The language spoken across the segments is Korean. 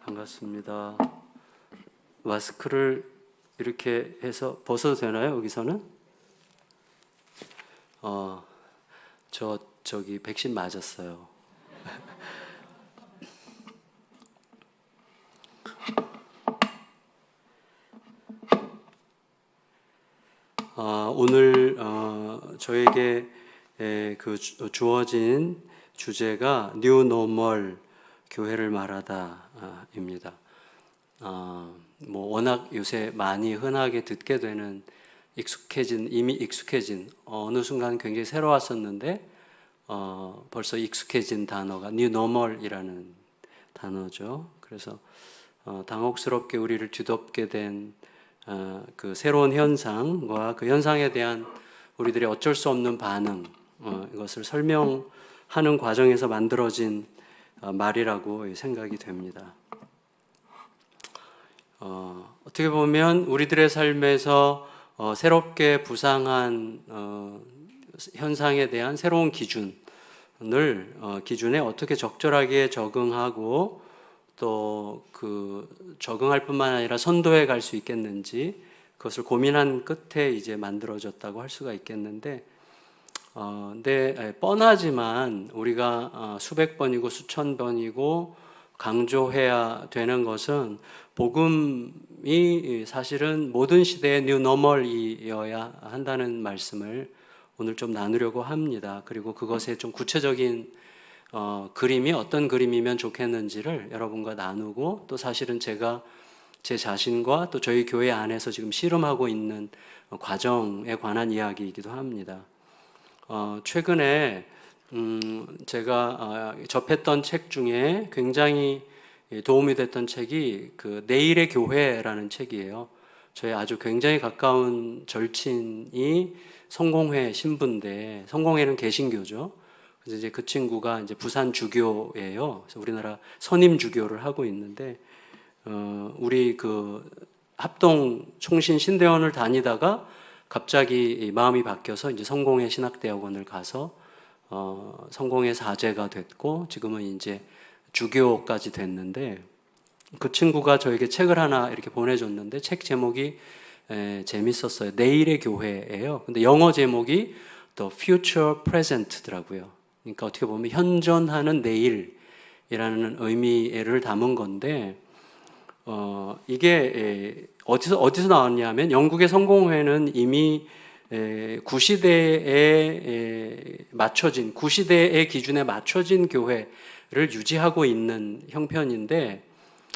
반갑습니다. 마스크를 이렇게 해서 벗어도 되나요? 여기서는? 저기 백신 맞았어요. 오늘 저에게 주어진 주제가 New Normal 교회를 말하다입니다. 워낙 요새 많이 흔하게 듣게 되는 이미 익숙해진 어느 순간 굉장히 새로웠었는데 벌써 익숙해진 단어가 New Normal이라는 단어죠. 그래서 당혹스럽게 우리를 뒤덮게 된 그 새로운 현상과 그 현상에 대한 우리들의 어쩔 수 없는 반응, 이것을 설명하는 과정에서 만들어진 말이라고 생각이 됩니다. 어떻게 보면 우리들의 삶에서 새롭게 부상한 현상에 대한 새로운 기준에 어떻게 적절하게 적응하고 또 적응할 뿐만 아니라 선도해 갈 수 있겠는지 그것을 고민한 끝에 이제 만들어졌다고 할 수가 있겠는데, 근데 뻔하지만 우리가 수백 번이고 수천 번이고 강조해야 되는 것은 복음이 사실은 모든 시대의 뉴 노멀이어야 한다는 말씀을 오늘 좀 나누려고 합니다. 그리고 그것의 좀 구체적인 그림이 어떤 그림이면 좋겠는지를 여러분과 나누고, 또 사실은 제가 제 자신과 또 저희 교회 안에서 지금 씨름하고 있는 과정에 관한 이야기이기도 합니다. 최근에 제가 접했던 책 중에 굉장히 도움이 됐던 책이 내일의 교회라는 책이에요. 저의 아주 굉장히 가까운 절친이 성공회 신부인데, 성공회는 개신교죠. 그래서 이제 그 친구가 이제 부산 주교예요. 그래서 우리나라 선임 주교를 하고 있는데, 우리 합동 총신 신대원을 다니다가 갑자기 마음이 바뀌어서 이제 성공회 신학대학원을 가서 성공회 사제가 됐고, 지금은 이제 주교까지 됐는데, 그 친구가 저에게 책을 하나 이렇게 보내줬는데, 책 제목이 재밌었어요. 내일의 교회예요. 근데 영어 제목이 The Future Present더라고요. 그러니까 어떻게 보면 현존하는 내일이라는 의미를 담은 건데, 이게 어디서 나왔냐면, 영국의 성공회는 이미 구시대의 기준에 맞춰진 교회를 유지하고 있는 형편인데,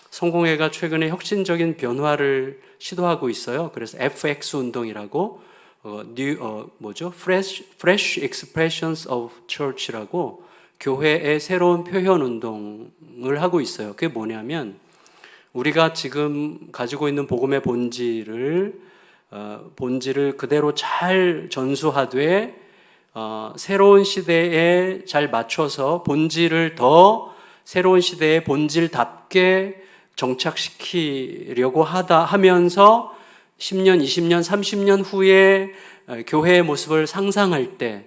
성공회가 최근에 혁신적인 변화를 시도하고 있어요. 그래서 FX 운동이라고 Fresh Expressions of Church라고 교회의 새로운 표현 운동을 하고 있어요. 그게 뭐냐면, 우리가 지금 가지고 있는 복음의 본질을 그대로 잘 전수하되 새로운 시대에 잘 맞춰서 본질을 더 새로운 시대의 본질답게 정착시키려고 하면서 10년, 20년, 30년 후에 교회의 모습을 상상할 때,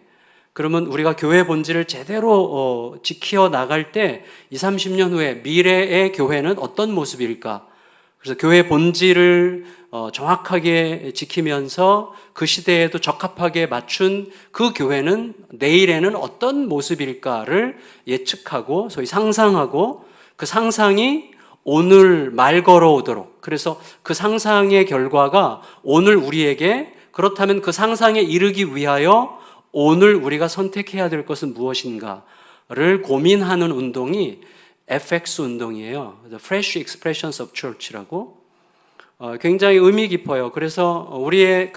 그러면 우리가 교회 본질을 제대로 지켜 나갈 때 20, 30년 후에 미래의 교회는 어떤 모습일까? 그래서 교회 본질을 정확하게 지키면서 그 시대에도 적합하게 맞춘 그 교회는 내일에는 어떤 모습일까를 예측하고 소위 상상하고, 그 상상이 오늘 말 걸어오도록, 그래서 그 상상의 결과가 오늘 우리에게, 그렇다면 그 상상에 이르기 위하여 오늘 우리가 선택해야 될 것은 무엇인가를 고민하는 운동이 FX 운동이에요. The Fresh Expressions of Church라고. 굉장히 의미 깊어요. 그래서 우리의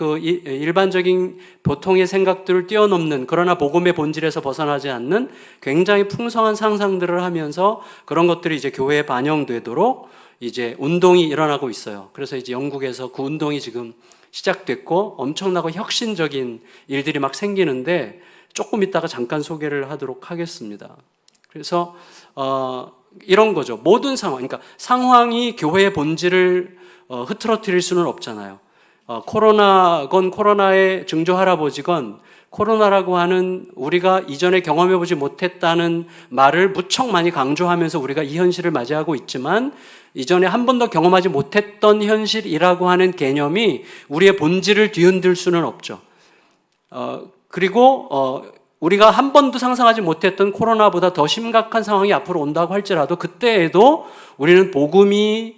일반적인 보통의 생각들을 뛰어넘는, 그러나 복음의 본질에서 벗어나지 않는 굉장히 풍성한 상상들을 하면서 그런 것들이 이제 교회에 반영되도록 이제 운동이 일어나고 있어요. 그래서 이제 영국에서 그 운동이 지금 시작됐고 엄청나고 혁신적인 일들이 막 생기는데, 조금 있다가 잠깐 소개를 하도록 하겠습니다. 그래서 이런 거죠. 모든 상황, 그러니까 상황이 교회의 본질을 흐트러뜨릴 수는 없잖아요. 코로나건 코로나의 증조 할아버지건 코로나라고 하는 우리가 이전에 경험해보지 못했다는 말을 무척 많이 강조하면서 우리가 이 현실을 맞이하고 있지만 이전에 한 번도 경험하지 못했던 현실이라고 하는 개념이 우리의 본질을 뒤흔들 수는 없죠. 그리고 우리가 한 번도 상상하지 못했던 코로나보다 더 심각한 상황이 앞으로 온다고 할지라도 그때에도 우리는 복음이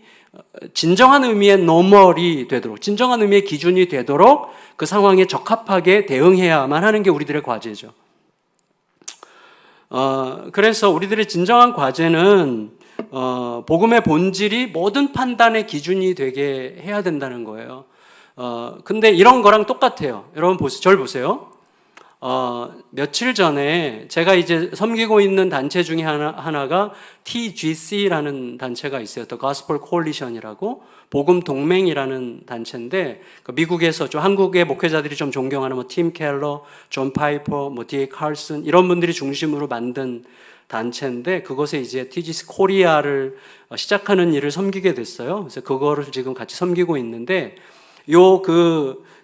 진정한 의미의 노멀이 되도록, 진정한 의미의 기준이 되도록 그 상황에 적합하게 대응해야만 하는 게 우리들의 과제죠. 그래서 우리들의 진정한 과제는 복음의 본질이 모든 판단의 기준이 되게 해야 된다는 거예요. 근데 이런 거랑 똑같아요. 여러분 보세요. 저를 보세요. 며칠 전에 제가 이제 섬기고 있는 단체 중에 하나가 TGC라는 단체가 있어요. The Gospel Coalition이라고 복음 동맹이라는 단체인데 미국에서 좀 한국의 목회자들이 좀 존경하는 팀 켈러, 존 파이퍼, D.A. 칼슨 이런 분들이 중심으로 만든 단체인데 그것에 이제 TGC 코리아를 시작하는 일을 섬기게 됐어요. 그래서 그거를 지금 같이 섬기고 있는데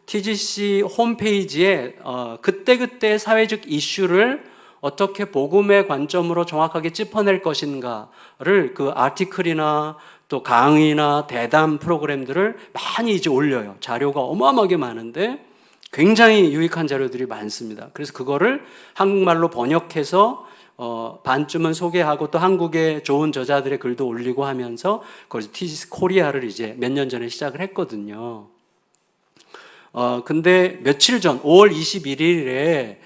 TGC 홈페이지에 그때그때 사회적 이슈를 어떻게 복음의 관점으로 정확하게 짚어낼 것인가를 그 아티클이나 또 강의나 대담 프로그램들을 많이 이제 올려요. 자료가 어마어마하게 많은데 굉장히 유익한 자료들이 많습니다. 그래서 그거를 한국말로 번역해서 반쯤은 소개하고 또 한국의 좋은 저자들의 글도 올리고 하면서 거기서 TGC 코리아를 이제 몇 년 전에 시작을 했거든요. 근데 며칠 전 5월 21일에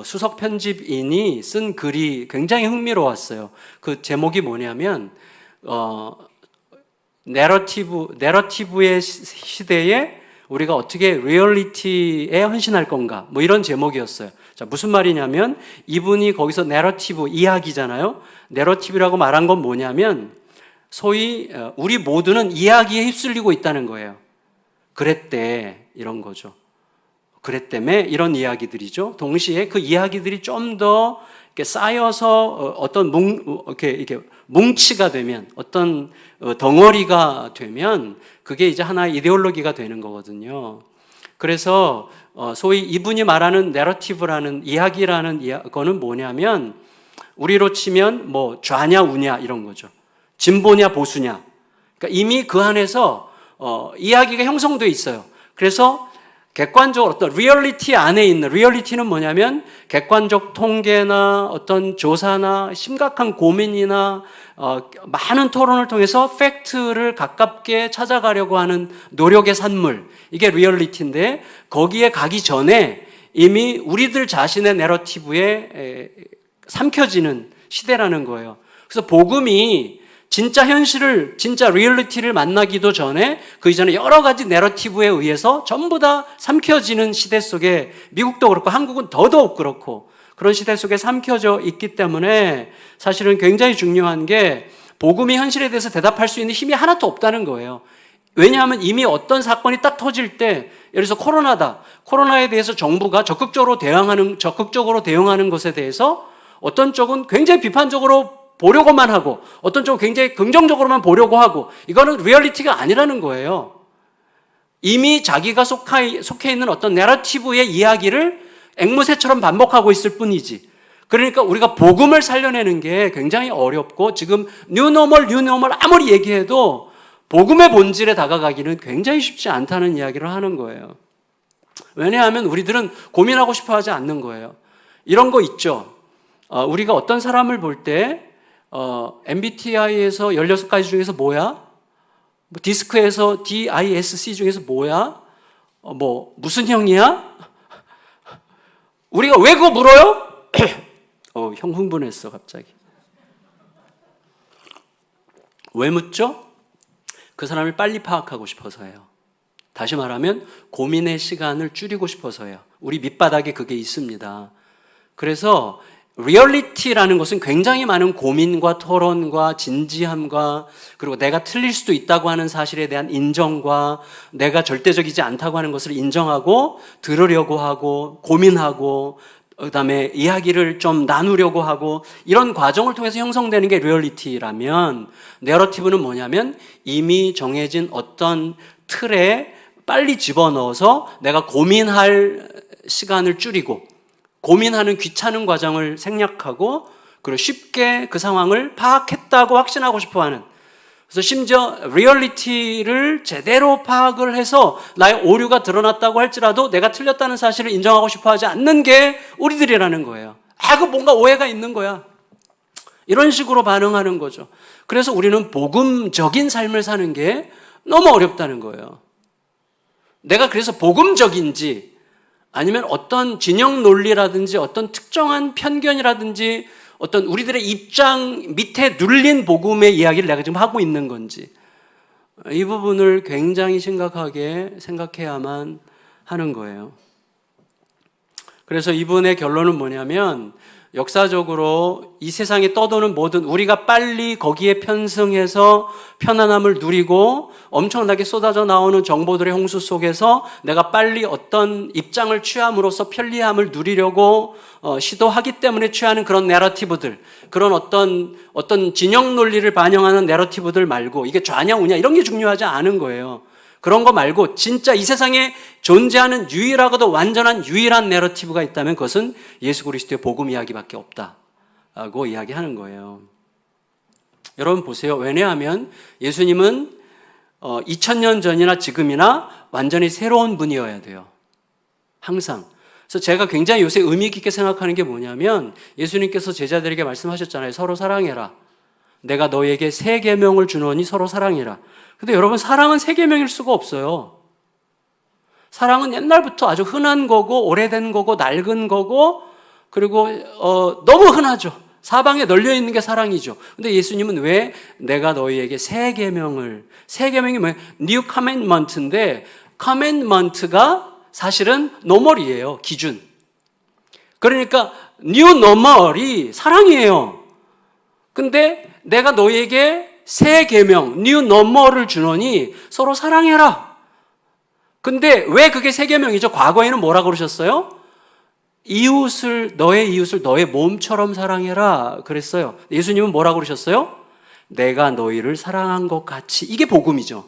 수석 편집인이 쓴 글이 굉장히 흥미로웠어요. 그 제목이 뭐냐면 내러티브의 시대에 우리가 어떻게 리얼리티에 헌신할 건가 뭐 이런 제목이었어요. 자, 무슨 말이냐면 이분이 거기서 내러티브 이야기잖아요. 내러티브라고 말한 건 뭐냐면 소위 우리 모두는 이야기에 휩쓸리고 있다는 거예요. 그랬대 이런 거죠. 그랬다며 이런 이야기들이죠. 동시에 그 이야기들이 좀 더 쌓여서 어떤 이렇게 뭉치가 되면 어떤 덩어리가 되면 그게 이제 하나의 이데올로기가 되는 거거든요. 그래서 소위 이분이 말하는 내러티브라는 이야기라는 거는 뭐냐면 우리로 치면 뭐 좌냐 우냐 이런 거죠. 진보냐 보수냐. 그러니까 이미 그 안에서 이야기가 형성되어 있어요. 그래서 객관적으로 어떤 리얼리티 안에 있는 리얼리티는 뭐냐면 객관적 통계나 어떤 조사나 심각한 고민이나 많은 토론을 통해서 팩트를 가깝게 찾아가려고 하는 노력의 산물 이게 리얼리티인데 거기에 가기 전에 이미 우리들 자신의 내러티브에 삼켜지는 시대라는 거예요. 그래서 복음이 진짜 현실을, 진짜 리얼리티를 만나기도 전에 그 이전에 여러 가지 내러티브에 의해서 전부 다 삼켜지는 시대 속에 미국도 그렇고 한국은 더더욱 그렇고 그런 시대 속에 삼켜져 있기 때문에 사실은 굉장히 중요한 게 복음이 현실에 대해서 대답할 수 있는 힘이 하나도 없다는 거예요. 왜냐하면 이미 어떤 사건이 딱 터질 때 예를 들어서 코로나다. 코로나에 대해서 정부가 적극적으로 대응하는 것에 대해서 어떤 쪽은 굉장히 비판적으로 보려고만 하고 어떤 쪽은 굉장히 긍정적으로만 보려고 하고 이거는 리얼리티가 아니라는 거예요. 이미 자기가 속해 있는 어떤 내러티브의 이야기를 앵무새처럼 반복하고 있을 뿐이지. 그러니까 우리가 복음을 살려내는 게 굉장히 어렵고 지금 뉴노멀 아무리 얘기해도 복음의 본질에 다가가기는 굉장히 쉽지 않다는 이야기를 하는 거예요. 왜냐하면 우리들은 고민하고 싶어 하지 않는 거예요. 이런 거 있죠. 우리가 어떤 사람을 볼 때 MBTI에서 16가지 중에서 뭐야? 디스크에서 DISC 중에서 뭐야? 무슨 형이야? 우리가 왜 그거 물어요? 형 흥분했어 갑자기. 왜 묻죠? 그 사람을 빨리 파악하고 싶어서예요. 다시 말하면 고민의 시간을 줄이고 싶어서예요. 우리 밑바닥에 그게 있습니다. 그래서 리얼리티라는 것은 굉장히 많은 고민과 토론과 진지함과 그리고 내가 틀릴 수도 있다고 하는 사실에 대한 인정과 내가 절대적이지 않다고 하는 것을 인정하고 들으려고 하고 고민하고 그다음에 이야기를 좀 나누려고 하고 이런 과정을 통해서 형성되는 게 리얼리티라면 내러티브는 뭐냐면 이미 정해진 어떤 틀에 빨리 집어넣어서 내가 고민할 시간을 줄이고 고민하는 귀찮은 과정을 생략하고 그리고 쉽게 그 상황을 파악했다고 확신하고 싶어하는, 그래서 심지어 리얼리티를 제대로 파악을 해서 나의 오류가 드러났다고 할지라도 내가 틀렸다는 사실을 인정하고 싶어하지 않는 게 우리들이라는 거예요. 그 뭔가 오해가 있는 거야. 이런 식으로 반응하는 거죠. 그래서 우리는 복음적인 삶을 사는 게 너무 어렵다는 거예요. 내가 그래서 복음적인지 아니면 어떤 진영 논리라든지 어떤 특정한 편견이라든지 어떤 우리들의 입장 밑에 눌린 복음의 이야기를 내가 지금 하고 있는 건지, 이 부분을 굉장히 심각하게 생각해야만 하는 거예요. 그래서 이분의 결론은 뭐냐면, 역사적으로 이 세상에 떠도는 모든, 우리가 빨리 거기에 편승해서 편안함을 누리고 엄청나게 쏟아져 나오는 정보들의 홍수 속에서 내가 빨리 어떤 입장을 취함으로써 편리함을 누리려고 시도하기 때문에 취하는 그런 내러티브들, 그런 어떤 진영 논리를 반영하는 내러티브들 말고, 이게 좌냐 우냐 이런 게 중요하지 않은 거예요. 그런 거 말고 진짜 이 세상에 존재하는 유일하고도 완전한 유일한 내러티브가 있다면 그것은 예수 그리스도의 복음 이야기밖에 없다고 이야기하는 거예요. 여러분 보세요. 왜냐하면 예수님은 2000년 전이나 지금이나 완전히 새로운 분이어야 돼요. 항상. 그래서 제가 굉장히 요새 의미 깊게 생각하는 게 뭐냐면, 예수님께서 제자들에게 말씀하셨잖아요. 서로 사랑해라. 내가 너에게 새 계명을 주노니 서로 사랑해라. 근데 여러분, 사랑은 새 계명일 수가 없어요. 사랑은 옛날부터 아주 흔한 거고 오래된 거고 낡은 거고, 그리고 너무 흔하죠. 사방에 널려 있는 게 사랑이죠. 근데 예수님은 왜 내가 너희에게 새 계명이 뭐예요? New Commandment인데, Commandment가 사실은 노멀이에요. 기준. 그러니까 New Normal이 사랑이에요. 근데 내가 너희에게 새 계명, 뉴 너머를 주노니 서로 사랑해라. 근데 왜 그게 새 계명이죠? 과거에는 뭐라고 그러셨어요? 너의 이웃을 너의 몸처럼 사랑해라 그랬어요. 예수님은 뭐라고 그러셨어요? 내가 너희를 사랑한 것 같이. 이게 복음이죠.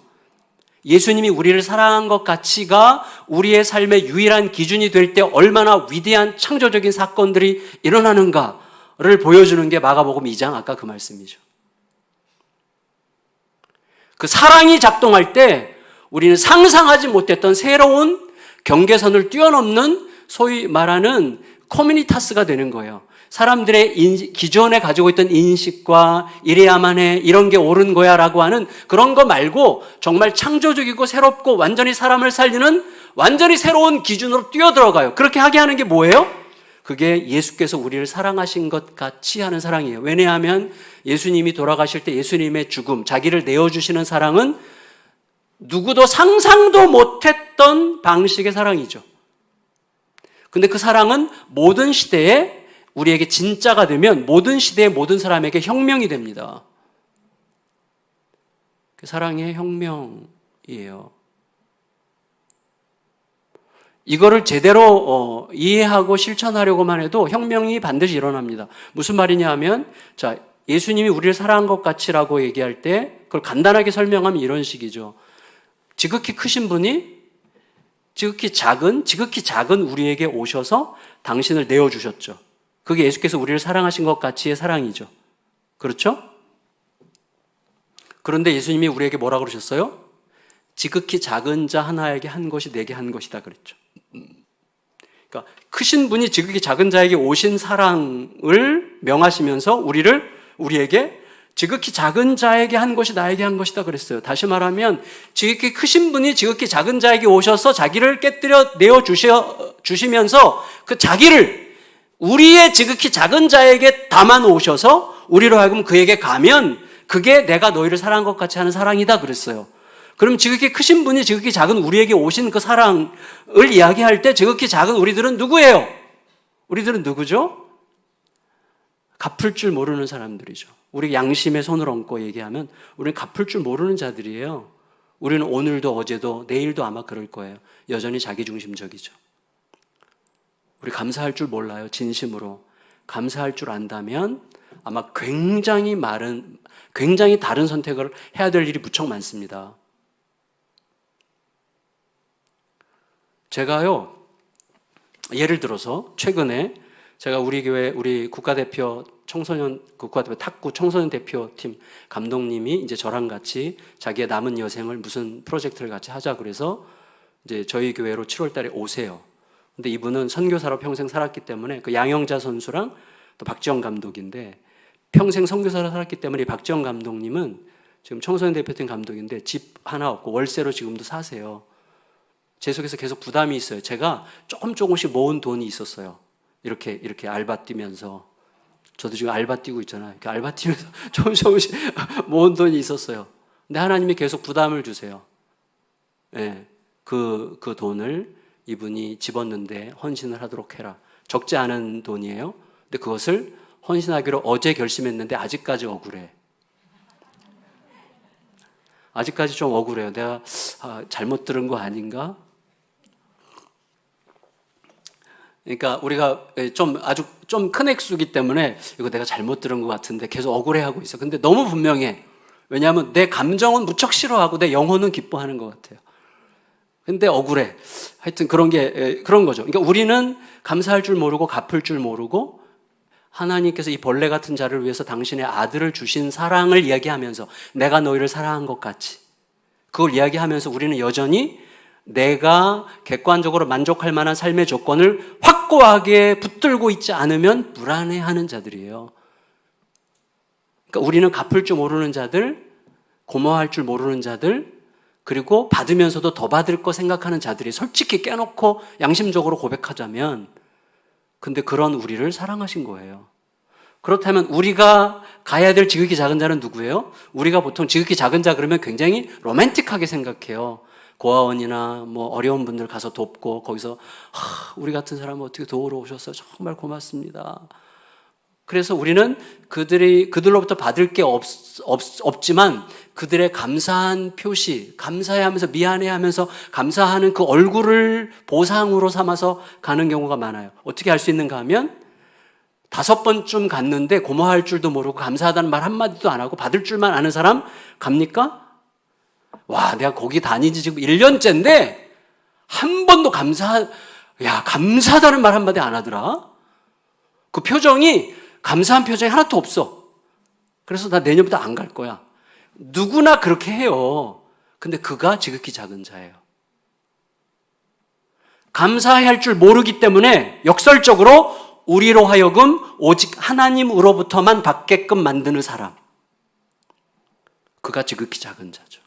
예수님이 우리를 사랑한 것 같이가 우리의 삶의 유일한 기준이 될 때 얼마나 위대한 창조적인 사건들이 일어나는가를 보여주는 게 마가복음 2장 아까 그 말씀이죠. 그 사랑이 작동할 때 우리는 상상하지 못했던 새로운 경계선을 뛰어넘는 소위 말하는 커뮤니타스가 되는 거예요. 사람들의 기존에 가지고 있던 인식과 이래야만 해, 이런 게 옳은 거야 라고 하는 그런 거 말고 정말 창조적이고 새롭고 완전히 사람을 살리는 완전히 새로운 기준으로 뛰어들어가요. 그렇게 하게 하는 게 뭐예요? 그게 예수께서 우리를 사랑하신 것 같이 하는 사랑이에요. 왜냐하면 예수님이 돌아가실 때 예수님의 죽음, 자기를 내어주시는 사랑은 누구도 상상도 못했던 방식의 사랑이죠. 근데 그 사랑은 모든 시대에 우리에게 진짜가 되면 모든 시대의 모든 사람에게 혁명이 됩니다. 그 사랑의 혁명이에요. 이거를 제대로 이해하고 실천하려고만 해도 혁명이 반드시 일어납니다. 무슨 말이냐 하면, 자, 예수님이 우리를 사랑한 것 같이라고 얘기할 때 그걸 간단하게 설명하면 이런 식이죠. 지극히 크신 분이 지극히 작은 우리에게 오셔서 당신을 내어주셨죠. 그게 예수께서 우리를 사랑하신 것 같이의 사랑이죠. 그렇죠? 그런데 예수님이 우리에게 뭐라고 그러셨어요? 지극히 작은 자 하나에게 한 것이 내게 한 것이다 그랬죠. 그러니까 크신 분이 지극히 작은 자에게 오신 사랑을 명하시면서 우리에게 지극히 작은 자에게 한 것이 나에게 한 것이다 그랬어요. 다시 말하면 지극히 크신 분이 지극히 작은 자에게 오셔서 자기를 깨뜨려 내어주시면서 그 자기를 우리의 지극히 작은 자에게 담아 놓으셔서 우리로 하여금 그에게 가면 그게 내가 너희를 사랑한 것 같이 하는 사랑이다 그랬어요. 그럼 지극히 크신 분이 지극히 작은 우리에게 오신 그 사랑을 이야기할 때 지극히 작은 우리들은 누구예요? 우리들은 누구죠? 갚을 줄 모르는 사람들이죠. 우리 양심의 손을 얹고 얘기하면 우리는 갚을 줄 모르는 자들이에요. 우리는 오늘도 어제도 내일도 아마 그럴 거예요. 여전히 자기중심적이죠. 우리 감사할 줄 몰라요. 진심으로. 감사할 줄 안다면 아마 굉장히 다른 선택을 해야 될 일이 무척 많습니다. 제가요, 예를 들어서 최근에 제가 우리 교회 우리 국가대표 탁구 청소년 대표팀 감독님이 이제 저랑 같이 자기의 남은 여생을 무슨 프로젝트를 같이 하자 그래서 이제 저희 교회로 7월 달에 오세요. 근데 이분은 선교사로 평생 살았기 때문에 그 양영자 선수랑 또 박지영 감독인데 평생 선교사로 살았기 때문에 박지영 감독님은 지금 청소년 대표팀 감독인데 집 하나 없고 월세로 지금도 사세요. 제 속에서 계속 부담이 있어요. 제가 조금씩 모은 돈이 있었어요. 이렇게 알바 뛰면서. 저도 지금 알바 뛰고 있잖아요. 이렇게 알바 뛰면서 조금씩 모은 돈이 있었어요. 근데 하나님이 계속 부담을 주세요. 네, 그 돈을 이분이 집었는데 헌신을 하도록 해라. 적지 않은 돈이에요. 근데 그것을 헌신하기로 어제 결심했는데 아직까지 억울해. 아직까지 좀 억울해요. 내가 잘못 들은 거 아닌가? 그러니까 우리가 아주 좀 큰 액수기 때문에 이거 내가 잘못 들은 것 같은데 계속 억울해하고 있어. 근데 너무 분명해. 왜냐하면 내 감정은 무척 싫어하고 내 영혼은 기뻐하는 것 같아요. 근데 억울해. 하여튼 그런 거죠. 그러니까 우리는 감사할 줄 모르고 갚을 줄 모르고 하나님께서 이 벌레 같은 자를 위해서 당신의 아들을 주신 사랑을 이야기하면서 내가 너희를 사랑한 것 같이 그걸 이야기하면서 우리는 여전히 내가 객관적으로 만족할 만한 삶의 조건을 확고하게 붙들고 있지 않으면 불안해하는 자들이에요. 그러니까 우리는 갚을 줄 모르는 자들, 고마워할 줄 모르는 자들, 그리고 받으면서도 더 받을 거 생각하는 자들이 솔직히 깨놓고 양심적으로 고백하자면 근데 그런 우리를 사랑하신 거예요. 그렇다면 우리가 가야 될 지극히 작은 자는 누구예요? 우리가 보통 지극히 작은 자 그러면 굉장히 로맨틱하게 생각해요. 고아원이나 뭐 어려운 분들 가서 돕고 거기서 우리 같은 사람은 어떻게 도우러 오셔서 정말 고맙습니다. 그래서 우리는 그들로부터 받을 게 없지만 그들의 감사한 표시, 감사해하면서 미안해하면서 감사하는 그 얼굴을 보상으로 삼아서 가는 경우가 많아요. 어떻게 할 수 있는가 하면 5번쯤 갔는데 고마워할 줄도 모르고 감사하다는 말 한마디도 안 하고 받을 줄만 아는 사람 갑니까? 와, 내가 거기 다니지 지금 1년째인데 한 번도 감사하다는 말 한마디 안 하더라. 그 표정이 감사한 표정이 하나도 없어. 그래서 나 내년부터 안 갈 거야. 누구나 그렇게 해요. 근데 그가 지극히 작은 자예요. 감사할 줄 모르기 때문에 역설적으로 우리로 하여금 오직 하나님으로부터만 받게끔 만드는 사람. 그가 지극히 작은 자죠.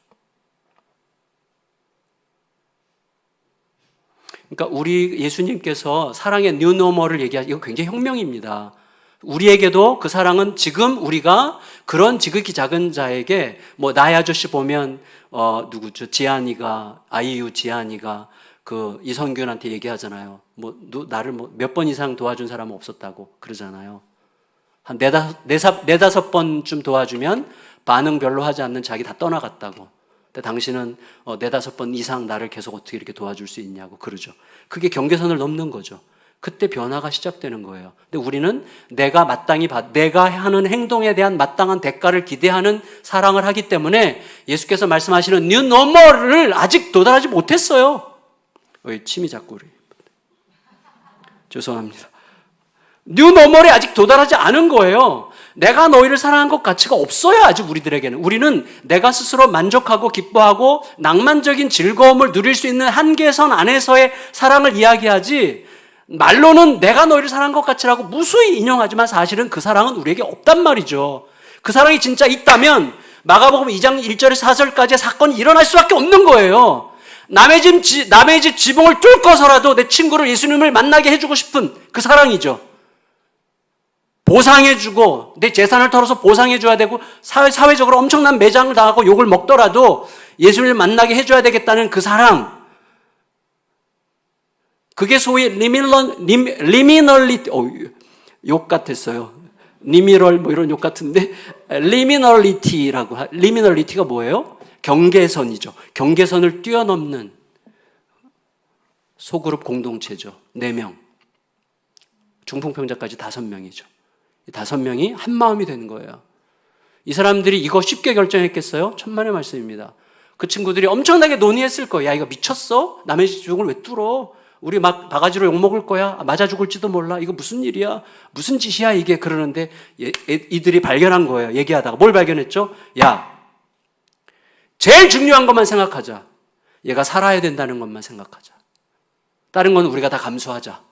그러니까 우리 예수님께서 사랑의 뉴노멀을 이거 굉장히 혁명입니다. 우리에게도 그 사랑은 지금 우리가 그런 지극히 작은 자에게 나의 아저씨 보면 누구죠? 아이유 지안이가 그 이성균한테 얘기하잖아요. 나를 몇 번 이상 도와준 사람은 없었다고 그러잖아요. 한 네다섯 번쯤 도와주면 반응 별로 하지 않는 자기 다 떠나갔다고. 근데 당신은 네다섯 번 이상 나를 계속 어떻게 이렇게 도와줄 수 있냐고 그러죠. 그게 경계선을 넘는 거죠. 그때 변화가 시작되는 거예요. 근데 우리는 내가 하는 행동에 대한 마땅한 대가를 기대하는 사랑을 하기 때문에 예수께서 말씀하시는 뉴노멀을 아직 도달하지 못했어요. 침이 자꾸 죄송합니다. 뉴노멀에 아직 도달하지 않은 거예요. 내가 너희를 사랑한 것 가치가 없어요. 아직 우리들에게는. 우리는 내가 스스로 만족하고 기뻐하고 낭만적인 즐거움을 누릴 수 있는 한계선 안에서의 사랑을 이야기하지 말로는 내가 너희를 사랑한 것 같이라고 무수히 인용하지만 사실은 그 사랑은 우리에게 없단 말이죠. 그 사랑이 진짜 있다면 마가복음 2장 1절에서 4절까지의 사건이 일어날 수밖에 없는 거예요. 남의 집 지붕을 뚫고서라도 내 친구를 예수님을 만나게 해주고 싶은 그 사랑이죠. 보상해주고 내 재산을 털어서 보상해줘야 되고 사회적으로 엄청난 매장을 당하고 욕을 먹더라도 예수님을 만나게 해줘야 되겠다는 그 사랑. 그게 소위 리미널리티, 욕 같았어요. 리미럴 이런 욕 같은데 리미널리티가 뭐예요? 경계선이죠. 경계선을 뛰어넘는 소그룹 공동체죠. 4명. 중풍병자까지 5명이죠. 이 5명이 한 마음이 되는 거예요. 이 사람들이 이거 쉽게 결정했겠어요? 천만의 말씀입니다. 그 친구들이 엄청나게 논의했을 거예요. 야, 이거 미쳤어? 남의 지붕을 왜 뚫어? 우리 막 바가지로 욕먹을 거야. 맞아 죽을지도 몰라. 이거 무슨 일이야? 무슨 짓이야 이게? 그러는데 이들이 발견한 거예요. 얘기하다가. 뭘 발견했죠? 야, 제일 중요한 것만 생각하자. 얘가 살아야 된다는 것만 생각하자. 다른 건 우리가 다 감수하자.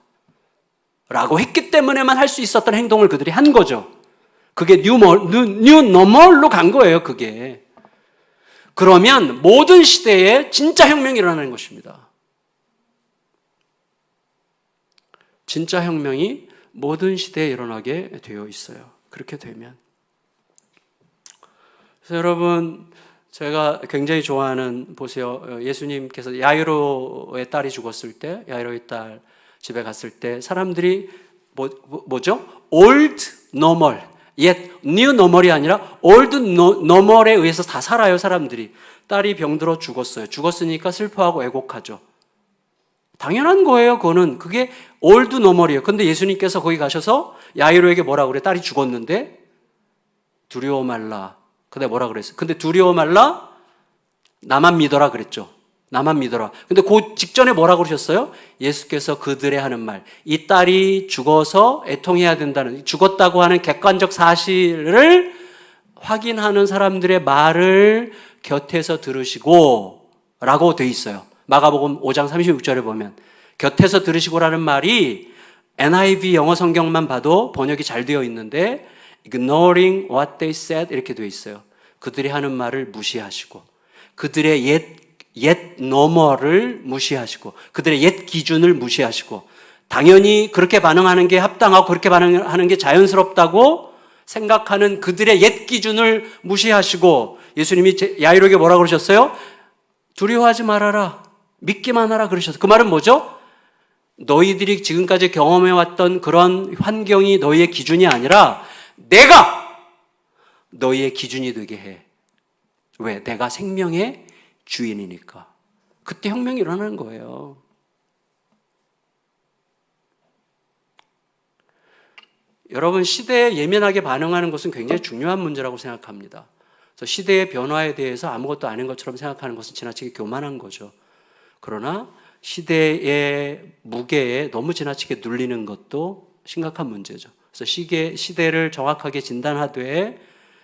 라고 했기 때문에만 할 수 있었던 행동을 그들이 한 거죠. 그게 뉴 노멀로 간 거예요, 그게. 그러면 모든 시대에 진짜 혁명이 일어나는 것입니다. 진짜 혁명이 모든 시대에 일어나게 되어 있어요. 그렇게 되면. 그래서 여러분, 제가 굉장히 좋아하는, 보세요. 예수님께서 야이로의 딸이 죽었을 때, 야이로의 딸 집에 갔을 때 사람들이 뭐죠? old normal, 옛 new normal이 아니라 old normal에 의해서 다 살아요, 사람들이. 딸이 병들어 죽었어요. 죽었으니까 슬퍼하고 애곡하죠. 당연한 거예요, 그거는. 그게 old normal이에요. 근데 예수님께서 거기 가셔서 야이로에게 뭐라고 그래? 딸이 죽었는데 두려워 말라. 근데 뭐라 그랬어요? 근데 두려워 말라? 나만 믿어라 그랬죠. 나만 믿어라. 근데 그 직전에 뭐라고 그러셨어요? 예수께서 그들의 하는 말. 이 딸이 죽어서 애통해야 된다는, 죽었다고 하는 객관적 사실을 확인하는 사람들의 말을 곁에서 들으시고 라고 돼 있어요. 마가복음 5장 36절에 보면 곁에서 들으시고라는 말이 NIV 영어 성경만 봐도 번역이 잘 되어 있는데 ignoring what they said 이렇게 되어 있어요. 그들이 하는 말을 무시하시고 그들의 옛 너머를 무시하시고 그들의 옛 기준을 무시하시고 당연히 그렇게 반응하는 게 합당하고 그렇게 반응하는 게 자연스럽다고 생각하는 그들의 옛 기준을 무시하시고 예수님이 야이로에게 뭐라고 그러셨어요? 두려워하지 말아라. 믿기만 하라 그러셨어요. 그 말은 뭐죠? 너희들이 지금까지 경험해왔던 그런 환경이 너희의 기준이 아니라 내가 너희의 기준이 되게 해. 왜? 내가 생명의 주인이니까. 그때 혁명이 일어나는 거예요. 여러분, 시대에 예민하게 반응하는 것은 굉장히 중요한 문제라고 생각합니다. 그래서 시대의 변화에 대해서 아무것도 아닌 것처럼 생각하는 것은 지나치게 교만한 거죠. 그러나 시대의 무게에 너무 지나치게 눌리는 것도 심각한 문제죠. 그래서 시대를 정확하게 진단하되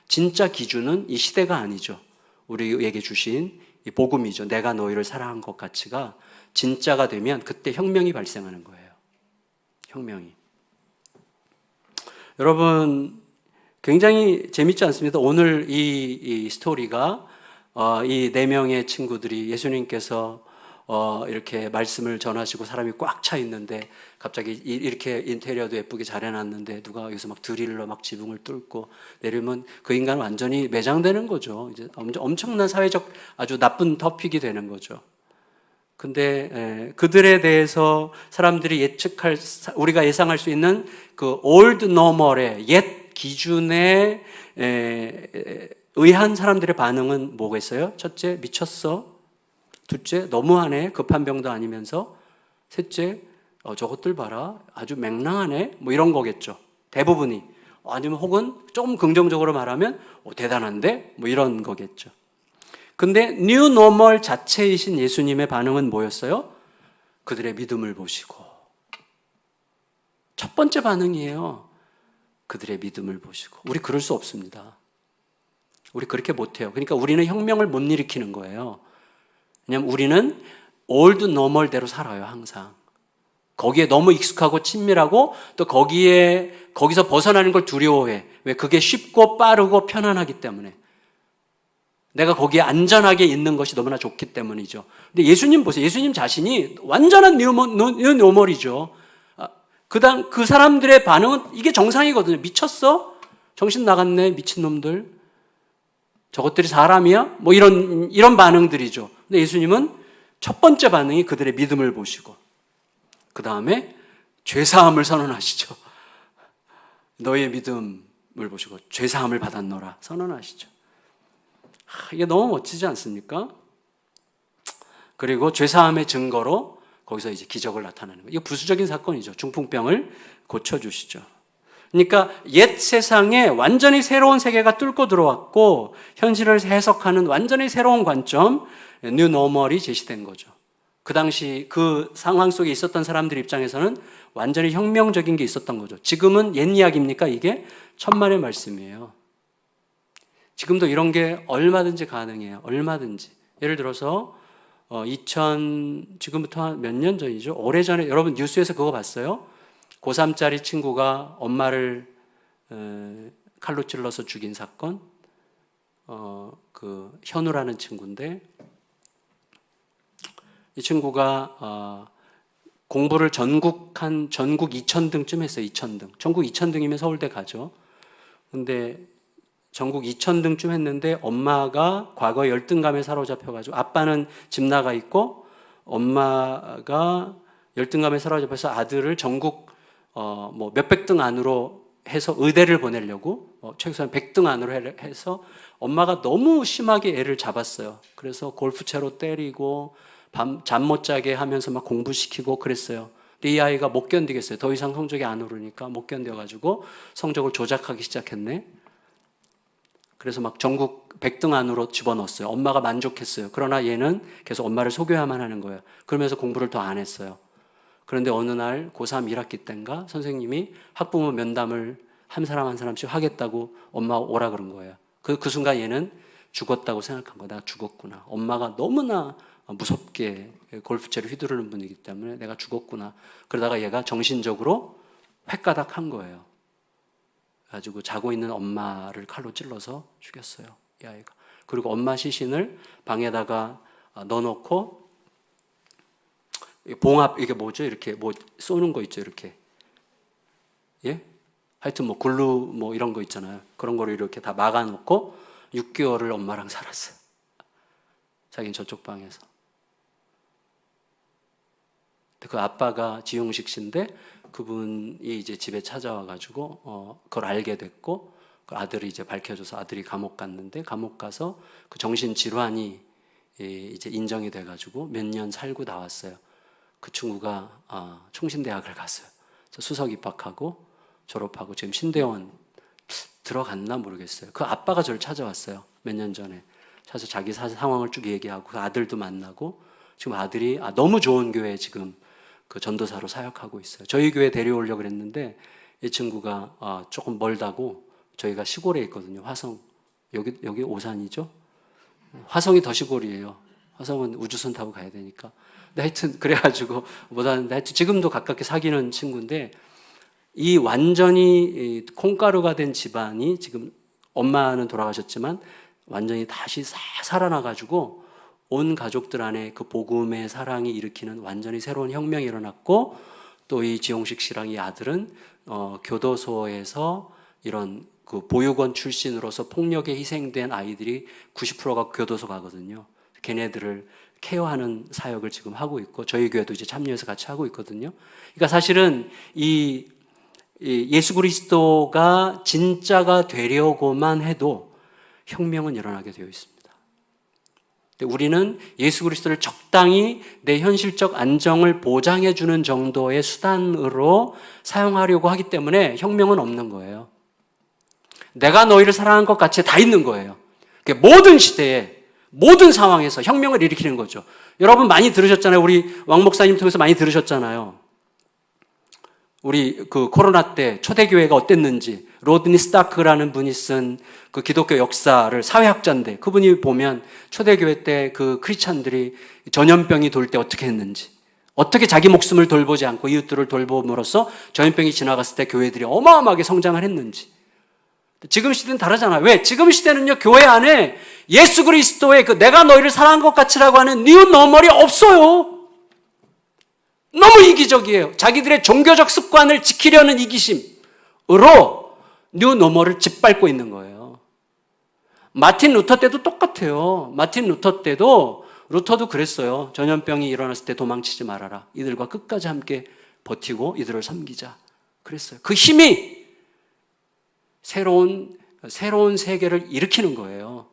진짜 기준은 이 시대가 아니죠. 우리에게 주신 이 복음이죠. 내가 너희를 사랑한 것 가치가 진짜가 되면 그때 혁명이 발생하는 거예요. 혁명이. 여러분, 굉장히 재밌지 않습니다. 오늘 이 스토리가 이 4명의 친구들이 예수님께서 이렇게 말씀을 전하시고 사람이 꽉 차 있는데 갑자기 이렇게 인테리어도 예쁘게 잘 해놨는데 누가 여기서 막 드릴로 막 지붕을 뚫고 내리면 그 인간은 완전히 매장되는 거죠. 이제 엄청난 사회적 아주 나쁜 토픽이 되는 거죠. 근데 그들에 대해서 사람들이 우리가 예상할 수 있는 그 old normal의 옛 기준에 의한 사람들의 반응은 뭐겠어요? 첫째, 미쳤어. 둘째, 너무하네. 급한 병도 아니면서. 셋째, 저것들 봐라. 아주 맹랑하네. 뭐 이런 거겠죠. 대부분이. 아니면 혹은 조금 긍정적으로 말하면 대단한데? 뭐 이런 거겠죠. 근데 뉴 노멀 자체이신 예수님의 반응은 뭐였어요? 그들의 믿음을 보시고. 첫 번째 반응이에요. 그들의 믿음을 보시고. 우리 그럴 수 없습니다. 우리 그렇게 못해요. 그러니까 우리는 혁명을 못 일으키는 거예요. 왜냐하면 우리는 old normal대로 살아요, 항상. 거기에 너무 익숙하고 친밀하고 또 거기서 벗어나는 걸 두려워해. 왜? 그게 쉽고 빠르고 편안하기 때문에. 내가 거기에 안전하게 있는 것이 너무나 좋기 때문이죠. 근데 예수님 보세요. 예수님 자신이 완전한 뉴 노멀이죠. 그 사람들의 반응은 이게 정상이거든요. 미쳤어? 정신 나갔네, 미친놈들. 저것들이 사람이야? 뭐 이런 반응들이죠. 근데 예수님은 첫 번째 반응이 그들의 믿음을 보시고, 그 다음에 죄사함을 선언하시죠. 너희의 믿음을 보시고 죄사함을 받았노라 선언하시죠. 이게 너무 멋지지 않습니까? 그리고 죄사함의 증거로 거기서 이제 기적을 나타내는 거예요. 이거 부수적인 사건이죠. 중풍병을 고쳐주시죠. 그러니까 옛 세상에 완전히 새로운 세계가 뚫고 들어왔고 현실을 해석하는 완전히 새로운 관점, 뉴 노멀이 제시된 거죠. 그 당시 그 상황 속에 있었던 사람들 입장에서는 완전히 혁명적인 게 있었던 거죠. 지금은 옛 이야기입니까? 이게 천만의 말씀이에요. 지금도 이런 게 얼마든지 가능해요. 얼마든지. 예를 들어서 지금부터 몇 년 전이죠? 오래전에 여러분 뉴스에서 그거 봤어요? 고3짜리 친구가 엄마를 칼로 찔러서 죽인 사건. 그 현우라는 친구인데 이 친구가 공부를 전국 2000등쯤 했어요. 2000등. 전국 2000등이면 서울대 가죠. 근데 전국 2000등쯤 했는데 엄마가 과거 열등감에 사로잡혀가지고 아빠는 집 나가 있고 엄마가 열등감에 사로잡혀서 아들을 전국 뭐 몇백 등 안으로 해서 의대를 보내려고 최소한 100등 안으로 해서 엄마가 너무 심하게 애를 잡았어요. 그래서 골프채로 때리고 잠 못 자게 하면서 막 공부시키고 그랬어요. 근데 이 아이가 못 견디겠어요. 더 이상 성적이 안 오르니까 못 견뎌가지고 성적을 조작하기 시작했네. 그래서 막 전국 100등 안으로 집어넣었어요. 엄마가 만족했어요. 그러나 얘는 계속 엄마를 속여야만 하는 거예요. 그러면서 공부를 더 안 했어요. 그런데 어느 날 고3 1학기 때인가 선생님이 학부모 면담을 한 사람 한 사람씩 하겠다고 엄마 오라 그런 거예요. 그 순간 얘는 죽었다고 생각한 거야. 내가 죽었구나. 엄마가 너무나 무섭게 골프채를 휘두르는 분이기 때문에 내가 죽었구나. 그러다가 얘가 정신적으로 획가닥한 거예요. 가지고 자고 있는 엄마를 칼로 찔러서 죽였어요. 이 아이가. 그리고 엄마 시신을 방에다가 넣어놓고 봉합 이게 뭐죠? 이렇게 뭐 쏘는 거 있죠? 이렇게 예? 하여튼 뭐 글루 뭐 이런 거 있잖아요. 그런 거를 이렇게 다 막아놓고 6개월을 엄마랑 살았어요. 자기는 저쪽 방에서. 그 아빠가 지용식 씨인데 그분이 이제 집에 찾아와가지고 그걸 알게 됐고 그 아들이 이제 밝혀져서 아들이 감옥 갔는데 감옥 가서 그 정신 질환이 이제 인정이 돼가지고 몇 년 살고 나왔어요. 그 친구가 총신대학을 갔어요. 수석 입학하고 졸업하고 지금 신대원 들어갔나 모르겠어요. 그 아빠가 저를 찾아왔어요. 몇 년 전에. 찾아서 자기 상황을 쭉 얘기하고 그 아들도 만나고 지금 아들이 너무 좋은 교회에 지금 그 전도사로 사역하고 있어요. 저희 교회 데려오려고 그랬는데 이 친구가 조금 멀다고 저희가 시골에 있거든요. 화성. 여기 오산이죠? 화성이 더 시골이에요. 화성은 우주선 타고 가야 되니까. 근데 하여튼 그래가지고 못 하는데 하여튼 지금도 가깝게 사귀는 친구인데 이 완전히 콩가루가 된 집안이 지금 엄마는 돌아가셨지만 완전히 다시 살아나가지고 온 가족들 안에 그 복음의 사랑이 일으키는 완전히 새로운 혁명이 일어났고 또 이 지용식 씨랑 이 아들은 교도소에서 이런 그 보육원 출신으로서 폭력에 희생된 아이들이 90%가 교도소 가거든요. 걔네들을 케어하는 사역을 지금 하고 있고 저희 교회도 이제 참여해서 같이 하고 있거든요. 그러니까 사실은 이 예수 그리스도가 진짜가 되려고만 해도 혁명은 일어나게 되어 있습니다. 우리는 예수 그리스도를 적당히 내 현실적 안정을 보장해 주는 정도의 수단으로 사용하려고 하기 때문에 혁명은 없는 거예요. 내가 너희를 사랑한 것 같이 다 있는 거예요. 모든 시대에 모든 상황에서 혁명을 일으키는 거죠. 여러분 많이 들으셨잖아요. 우리 왕 목사님 통해서 많이 들으셨잖아요. 우리 그 코로나 때 초대교회가 어땠는지 로드니 스타크라는 분이 쓴 그 기독교 역사를 사회학자인데 그분이 보면 초대교회 때 그 크리스찬들이 전염병이 돌 때 어떻게 했는지 어떻게 자기 목숨을 돌보지 않고 이웃들을 돌봄으로써 전염병이 지나갔을 때 교회들이 어마어마하게 성장을 했는지. 지금 시대는 다르잖아요. 왜? 지금 시대는요, 교회 안에 예수 그리스도의 그 내가 너희를 사랑한 것 같이라고 하는 뉴 노멀이 없어요. 너무 이기적이에요. 자기들의 종교적 습관을 지키려는 이기심으로 뉴 노멀을 짓밟고 있는 거예요. 마틴 루터 때도 똑같아요. 마틴 루터 때도 루터도 그랬어요. 전염병이 일어났을 때 도망치지 말아라. 이들과 끝까지 함께 버티고 이들을 섬기자. 그랬어요. 그 힘이 새로운 세계를 일으키는 거예요.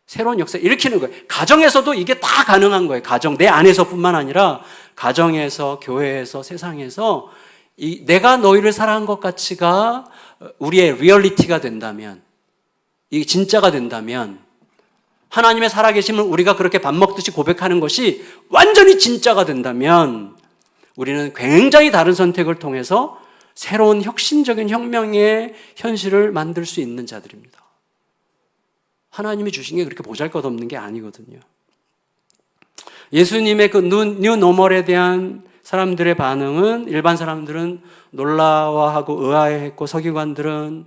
새로운 역사를 일으키는 거예요. 가정에서도 이게 다 가능한 거예요. 가정, 내 안에서뿐만 아니라 가정에서, 교회에서, 세상에서 내가 너희를 사랑한 것 같이가 우리의 리얼리티가 된다면, 이게 진짜가 된다면 하나님의 살아계심을 우리가 그렇게 밥 먹듯이 고백하는 것이 완전히 진짜가 된다면 우리는 굉장히 다른 선택을 통해서 새로운 혁신적인 혁명의 현실을 만들 수 있는 자들입니다. 하나님이 주신 게 그렇게 보잘것없는 게 아니거든요. 예수님의 그 뉴 노멀에 대한 사람들의 반응은, 일반 사람들은 놀라워하고 의아해했고, 서기관들은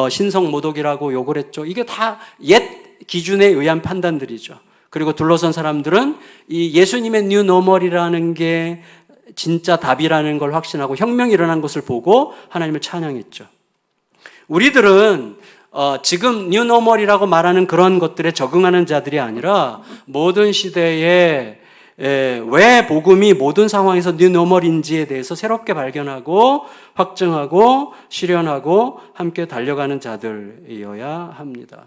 신성 모독이라고 욕을 했죠. 이게 다 옛 기준에 의한 판단들이죠. 그리고 둘러선 사람들은 이 예수님의 뉴 노멀이라는 게 진짜 답이라는 걸 확신하고 혁명이 일어난 것을 보고 하나님을 찬양했죠. 우리들은 지금 뉴 노멀이라고 말하는 그런 것들에 적응하는 자들이 아니라 모든 시대에 왜 복음이 모든 상황에서 뉴 노멀인지에 대해서 새롭게 발견하고 확증하고 실현하고 함께 달려가는 자들이어야 합니다.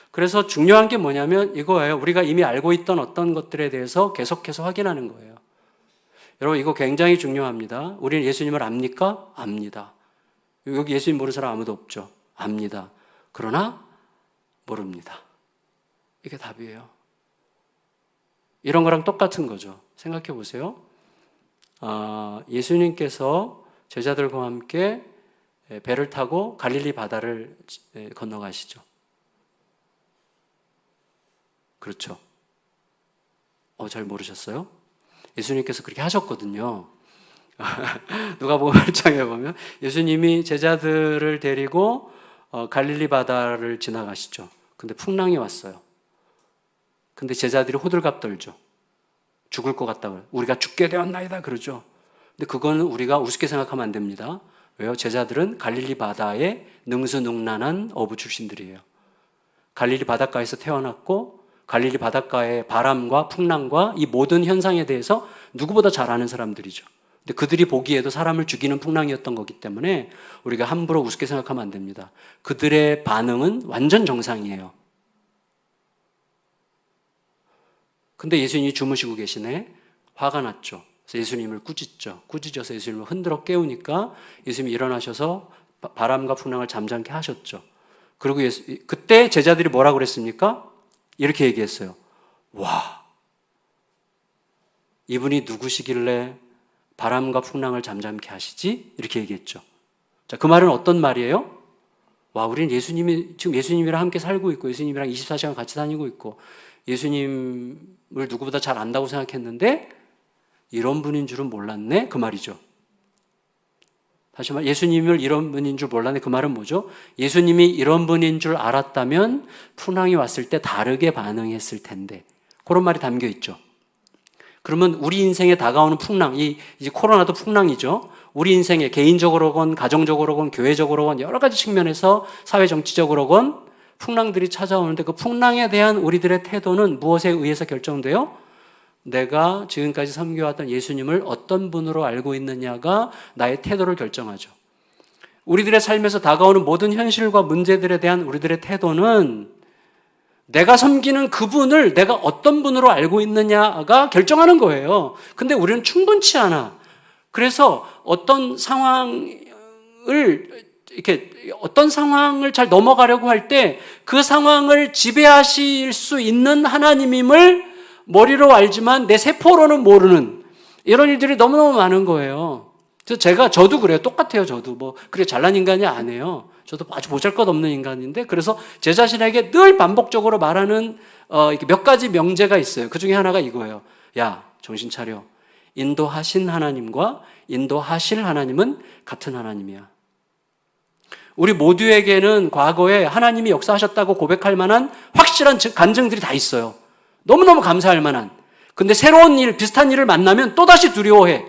그래서 중요한 게 뭐냐면 이거예요. 우리가 이미 알고 있던 어떤 것들에 대해서 계속해서 확인하는 거예요. 여러분, 이거 굉장히 중요합니다. 우리는 예수님을 압니까? 압니다. 여기 예수님 모르는 사람 아무도 없죠. 압니다. 그러나 모릅니다. 이게 답이에요. 이런 거랑 똑같은 거죠. 생각해 보세요. 예수님께서 제자들과 함께 배를 타고 갈릴리 바다를 건너가시죠. 그렇죠. 잘 모르셨어요? 예수님께서 그렇게 하셨거든요. 누가복음 8장에 보면 예수님이 제자들을 데리고 갈릴리 바다를 지나가시죠. 근데 풍랑이 왔어요. 근데 제자들이 호들갑 떨죠. 죽을 것 같다고요. 우리가 죽게 되었나이다 그러죠. 근데 그거는 우리가 우습게 생각하면 안 됩니다. 왜요? 제자들은 갈릴리 바다의 능수능란한 어부 출신들이에요. 갈릴리 바닷가에서 태어났고 갈릴리 바닷가의 바람과 풍랑과 이 모든 현상에 대해서 누구보다 잘 아는 사람들이죠. 근데 그들이 보기에도 사람을 죽이는 풍랑이었던 거기 때문에 우리가 함부로 우습게 생각하면 안 됩니다. 그들의 반응은 완전 정상이에요. 근데 예수님이 주무시고 계시네. 화가 났죠. 그래서 예수님을 꾸짖어서 예수님을 흔들어 깨우니까 예수님이 일어나셔서 바람과 풍랑을 잠잠케 하셨죠. 그리고 그때 제자들이 뭐라고 그랬습니까? 이렇게 얘기했어요. 와, 이분이 누구시길래 바람과 풍랑을 잠잠케 하시지? 이렇게 얘기했죠. 자, 그 말은 어떤 말이에요? 와, 우리는 지금 예수님이랑 함께 살고 있고 예수님이랑 24시간 같이 다니고 있고 예수님을 누구보다 잘 안다고 생각했는데 이런 분인 줄은 몰랐네? 그 말이죠. 다시 말해, 예수님을 이런 분인 줄 몰랐네. 그 말은 뭐죠? 예수님이 이런 분인 줄 알았다면 풍랑이 왔을 때 다르게 반응했을 텐데. 그런 말이 담겨 있죠. 그러면 우리 인생에 다가오는 풍랑, 이제 코로나도 풍랑이죠. 우리 인생에 개인적으로건 가정적으로건 교회적으로건 여러 가지 측면에서 사회 정치적으로건 풍랑들이 찾아오는데 그 풍랑에 대한 우리들의 태도는 무엇에 의해서 결정돼요? 내가 지금까지 섬겨왔던 예수님을 어떤 분으로 알고 있느냐가 나의 태도를 결정하죠. 우리들의 삶에서 다가오는 모든 현실과 문제들에 대한 우리들의 태도는 내가 섬기는 그분을 내가 어떤 분으로 알고 있느냐가 결정하는 거예요. 근데 우리는 충분치 않아. 그래서 어떤 상황을 잘 넘어가려고 할 때 그 상황을 지배하실 수 있는 하나님임을 머리로 알지만 내 세포로는 모르는 이런 일들이 너무너무 많은 거예요. 그래서 저도 그래요. 똑같아요. 저도 그래 잘난 인간이 아니에요. 저도 아주 보잘것없는 인간인데 그래서 제 자신에게 늘 반복적으로 말하는 몇 가지 명제가 있어요. 그 중에 하나가 이거예요. 야, 정신 차려. 인도하신 하나님과 인도하실 하나님은 같은 하나님이야. 우리 모두에게는 과거에 하나님이 역사하셨다고 고백할 만한 확실한 간증들이 다 있어요. 너무너무 감사할 만한. 근데 새로운 일, 비슷한 일을 만나면 또다시 두려워해.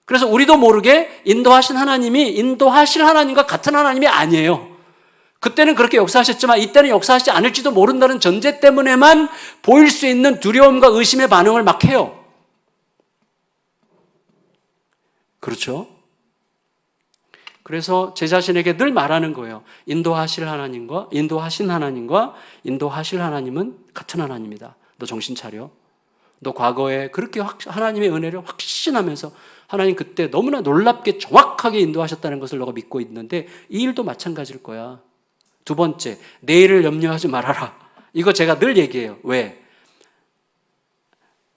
그래서 우리도 모르게 인도하신 하나님이 인도하실 하나님과 같은 하나님이 아니에요. 그때는 그렇게 역사하셨지만 이때는 역사하시지 않을지도 모른다는 전제 때문에만 보일 수 있는 두려움과 의심의 반응을 막 해요. 그렇죠? 그래서 제 자신에게 늘 말하는 거예요. 인도하신 하나님과 인도하실 하나님은 같은 하나님이다. 너 정신 차려. 너 과거에 그렇게 하나님의 은혜를 확신하면서 하나님 그때 너무나 놀랍게 정확하게 인도하셨다는 것을 너가 믿고 있는데 이 일도 마찬가지일 거야. 두 번째, 내일을 염려하지 말아라. 이거 제가 늘 얘기해요. 왜?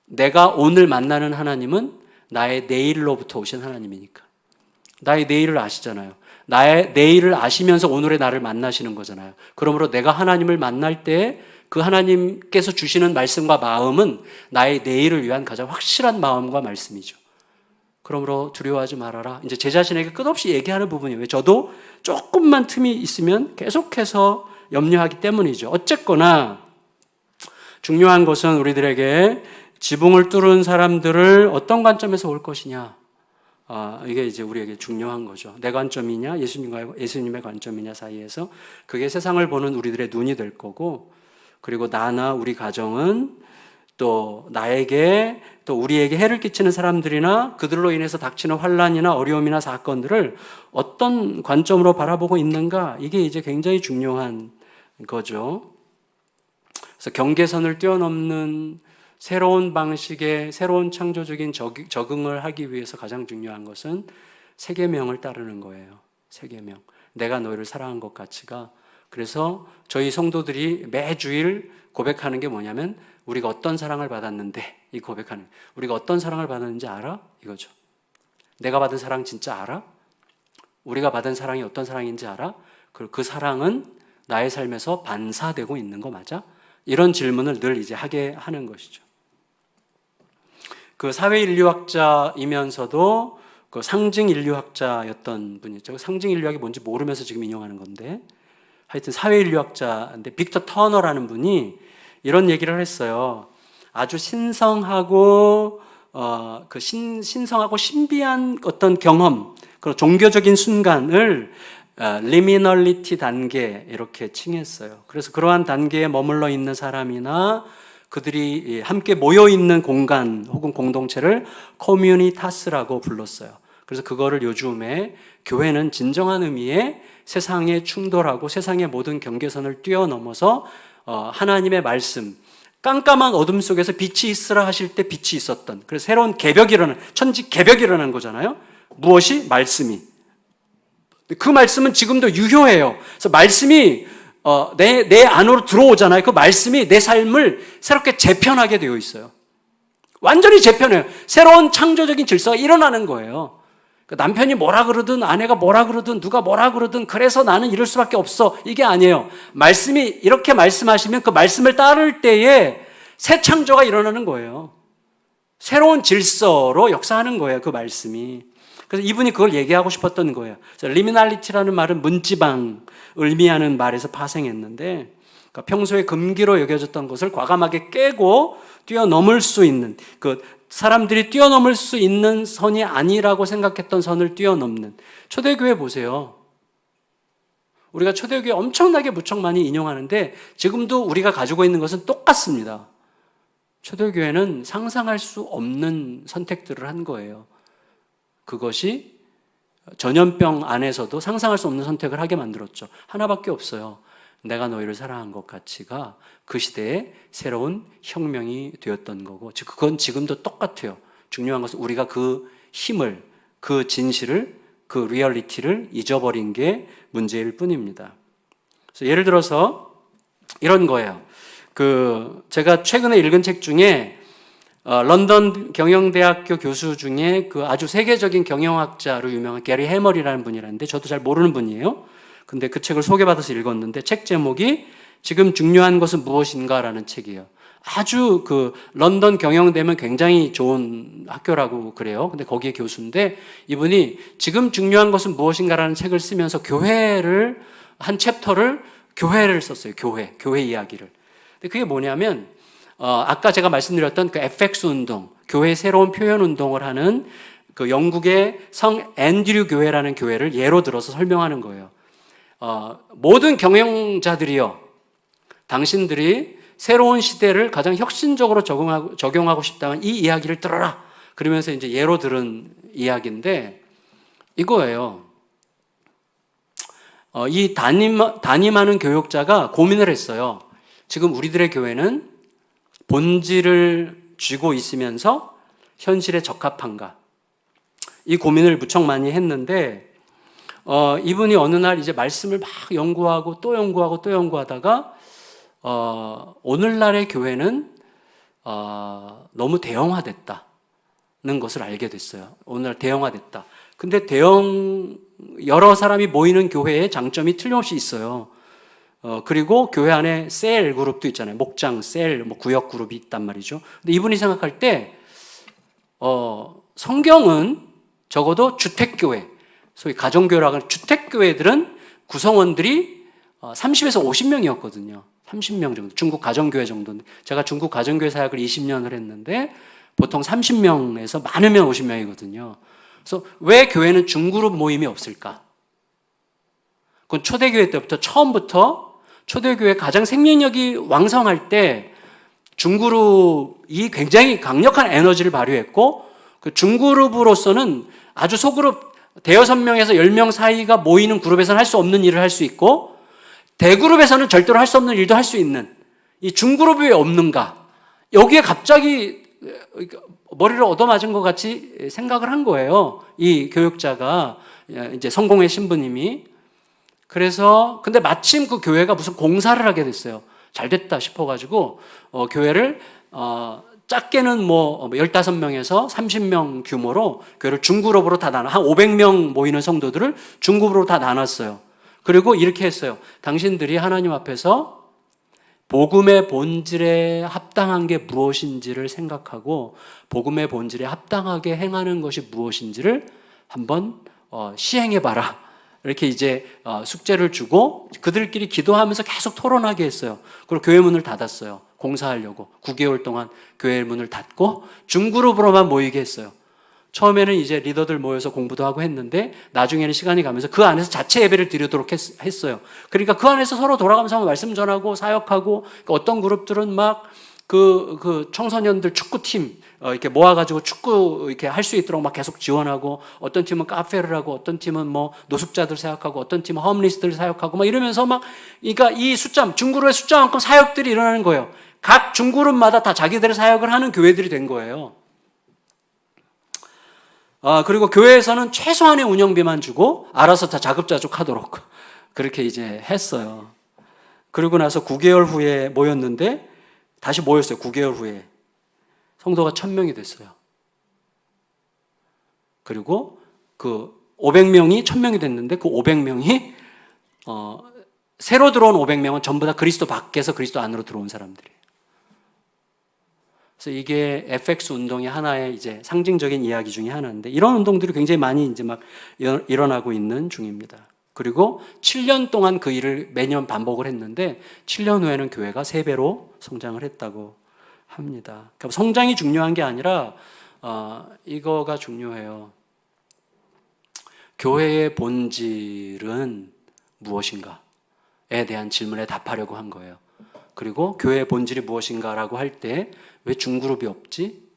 내가 오늘 만나는 하나님은 나의 내일로부터 오신 하나님이니까. 나의 내일을 아시잖아요. 나의 내일을 아시면서 오늘의 나를 만나시는 거잖아요. 그러므로 내가 하나님을 만날 때 그 하나님께서 주시는 말씀과 마음은 나의 내일을 위한 가장 확실한 마음과 말씀이죠. 그러므로 두려워하지 말아라. 이제 제 자신에게 끝없이 얘기하는 부분이에요. 저도 조금만 틈이 있으면 계속해서 염려하기 때문이죠. 어쨌거나 중요한 것은 우리들에게 지붕을 뚫은 사람들을 어떤 관점에서 볼 것이냐. 이게 이제 우리에게 중요한 거죠. 내 관점이냐, 예수님의 관점이냐 사이에서 그게 세상을 보는 우리들의 눈이 될 거고, 그리고 나나 우리 가정은 또 나에게 또 우리에게 해를 끼치는 사람들이나 그들로 인해서 닥치는 환난이나 어려움이나 사건들을 어떤 관점으로 바라보고 있는가, 이게 이제 굉장히 중요한 거죠. 그래서 경계선을 뛰어넘는 새로운 방식의 새로운 창조적인 적응을 하기 위해서 가장 중요한 것은 세 계명을 따르는 거예요. 세 계명. 내가 너희를 사랑한 것 같이가. 그래서 저희 성도들이 매주일 고백하는 게 뭐냐면 우리가 어떤 사랑을 받았는데, 이 고백하는, 우리가 어떤 사랑을 받았는지 알아? 이거죠. 내가 받은 사랑 진짜 알아? 우리가 받은 사랑이 어떤 사랑인지 알아? 그 사랑은 나의 삶에서 반사되고 있는 거 맞아? 이런 질문을 늘 이제 하게 하는 것이죠. 그 사회인류학자이면서도 그 상징인류학자였던 분이죠. 상징인류학이 뭔지 모르면서 지금 인용하는 건데, 하여튼 사회인류학자인데 빅터 터너라는 분이 이런 얘기를 했어요. 아주 신성하고 신성하고 신비한 어떤 경험, 그런 종교적인 순간을 리미널리티 단계 이렇게 칭했어요. 그래서 그러한 단계에 머물러 있는 사람이나 그들이 함께 모여 있는 공간 혹은 공동체를 커뮤니타스라고 불렀어요. 그래서 그거를 요즘에 교회는 진정한 의미의 세상의 충돌하고 세상의 모든 경계선을 뛰어넘어서 하나님의 말씀, 깜깜한 어둠 속에서 빛이 있으라 하실 때 빛이 있었던, 그래서 새로운 개벽이 일어나는, 천지 개벽이 일어나는 거잖아요. 무엇이? 말씀이. 그 말씀은 지금도 유효해요. 그래서 말씀이 내 안으로 들어오잖아요. 그 말씀이 내 삶을 새롭게 재편하게 되어 있어요. 완전히 재편해요. 새로운 창조적인 질서가 일어나는 거예요. 남편이 뭐라 그러든 아내가 뭐라 그러든 누가 뭐라 그러든 그래서 나는 이럴 수밖에 없어, 이게 아니에요. 말씀이 이렇게 말씀하시면 그 말씀을 따를 때에 새 창조가 일어나는 거예요. 새로운 질서로 역사하는 거예요, 그 말씀이. 그래서 이분이 그걸 얘기하고 싶었던 거예요. 리미널리티라는 말은 문지방을 의미하는 말에서 파생했는데, 그러니까 평소에 금기로 여겨졌던 것을 과감하게 깨고 뛰어넘을 수 있는, 그 사람들이 뛰어넘을 수 있는 선이 아니라고 생각했던 선을 뛰어넘는. 초대교회 보세요. 우리가 초대교회 엄청나게 무척 많이 인용하는데 지금도 우리가 가지고 있는 것은 똑같습니다. 초대교회는 상상할 수 없는 선택들을 한 거예요. 그것이 전염병 안에서도 상상할 수 없는 선택을 하게 만들었죠. 하나밖에 없어요. 내가 너희를 사랑한 것 같이가 그 시대에 새로운 혁명이 되었던 거고, 즉 그건 지금도 똑같아요. 중요한 것은 우리가 그 힘을, 그 진실을, 그 리얼리티를 잊어버린 게 문제일 뿐입니다. 그래서 예를 들어서 이런 거예요. 제가 최근에 읽은 책 중에 런던 경영대학교 교수 중에 그 아주 세계적인 경영학자로 유명한 게리 해머리라는 분이라는데 저도 잘 모르는 분이에요. 근데 그 책을 소개받아서 읽었는데 책 제목이 지금 중요한 것은 무엇인가라는 책이에요. 아주 런던 경영대면 굉장히 좋은 학교라고 그래요. 근데 거기에 교수인데 이분이 지금 중요한 것은 무엇인가라는 책을 쓰면서 한 챕터를 교회를 썼어요. 교회 이야기를. 근데 그게 뭐냐면 아까 제가 말씀드렸던 그 FX 운동, 교회의 새로운 표현 운동을 하는 그 영국의 성 앤드류 교회라는 교회를 예로 들어서 설명하는 거예요. 모든 경영자들이요, 당신들이 새로운 시대를 가장 혁신적으로 적용하고 싶다면 이 이야기를 들어라. 그러면서 이제 예로 들은 이야기인데 이거예요. 이 담임하는 교육자가 고민을 했어요. 지금 우리들의 교회는 본질을 쥐고 있으면서 현실에 적합한가? 이 고민을 무척 많이 했는데 이분이 어느 날 이제 말씀을 막 연구하고 또 연구하고 또 연구하다가 오늘날의 교회는 너무 대형화됐다는 것을 알게 됐어요. 오늘날 대형화됐다. 근데 여러 사람이 모이는 교회의 장점이 틀림없이 있어요. 그리고 교회 안에 셀 그룹도 있잖아요. 목장, 셀, 뭐 구역 그룹이 있단 말이죠. 근데 이분이 생각할 때, 성경은 적어도 주택교회, 소위 가정교회라고 하는 주택교회들은 구성원들이 30에서 50명이었거든요. 30명 정도. 중국 가정교회 정도인데. 제가 중국 가정교회 사역을 20년을 했는데 보통 30명에서 많으면 50명이거든요. 그래서 왜 교회는 중그룹 모임이 없을까? 그건 초대교회 때부터 처음부터 초대교회 가장 생명력이 왕성할 때 중그룹이 굉장히 강력한 에너지를 발휘했고 그 중그룹으로서는 아주 소그룹 대여섯 명에서 10명 사이가 모이는 그룹에서는 할 수 없는 일을 할 수 있고 대그룹에서는 절대로 할 수 없는 일도 할 수 있는 이 중그룹이 왜 없는가? 여기에 갑자기 머리를 얻어맞은 것 같이 생각을 한 거예요. 이 교육자가 이제 성공의 신부님이. 그래서 근데 마침 그 교회가 무슨 공사를 하게 됐어요. 잘 됐다 싶어가지고 교회를 작게는 뭐 15명에서 30명 규모로 교회를 중그룹으로 다 나눠 한 500명 모이는 성도들을 중그룹으로 다 나눴어요. 그리고 이렇게 했어요. 당신들이 하나님 앞에서 복음의 본질에 합당한 게 무엇인지를 생각하고 복음의 본질에 합당하게 행하는 것이 무엇인지를 한번 시행해봐라. 이렇게 이제 숙제를 주고 그들끼리 기도하면서 계속 토론하게 했어요. 그리고 교회 문을 닫았어요. 공사하려고 9개월 동안 교회 문을 닫고 중그룹으로만 모이게 했어요. 처음에는 이제 리더들 모여서 공부도 하고 했는데 나중에는 시간이 가면서 그 안에서 자체 예배를 드리도록 했어요. 그러니까 그 안에서 서로 돌아가면서 말씀 전하고 사역하고 어떤 그룹들은 막 그 청소년들 축구팀 이렇게 모아가지고 축구 이렇게 할 수 있도록 막 계속 지원하고 어떤 팀은 카페를 하고 어떤 팀은 뭐 노숙자들 사역하고 어떤 팀은 홈리스트를 사역하고 막 이러면서 막 그러니까 이 중그룹의 숫자만큼 사역들이 일어나는 거예요. 각 중그룹마다 다 자기들의 사역을 하는 교회들이 된 거예요. 그리고 교회에서는 최소한의 운영비만 주고 알아서 다 자급자족하도록 그렇게 이제 했어요. 그리고 나서 9개월 후에 모였는데 다시 모였어요. 9개월 후에 성도가 1000명이 됐어요. 그리고 그 500명이 1000명이 됐는데 그 500명이 새로 들어온 500명은 전부 다 그리스도 밖에서 그리스도 안으로 들어온 사람들이에요. 그래서 이게 FX 운동의 하나의 이제 상징적인 이야기 중에 하나인데 이런 운동들이 굉장히 많이 이제 막 일어나고 있는 중입니다. 그리고 7년 동안 그 일을 매년 반복을 했는데 7년 후에는 교회가 3배로 성장을 했다고 합니다. 그러니까 성장이 중요한 게 아니라 이거가 중요해요. 교회의 본질은 무엇인가에 대한 질문에 답하려고 한 거예요. 그리고 교회의 본질이 무엇인가라고 할 때 왜 중그룹이 없지?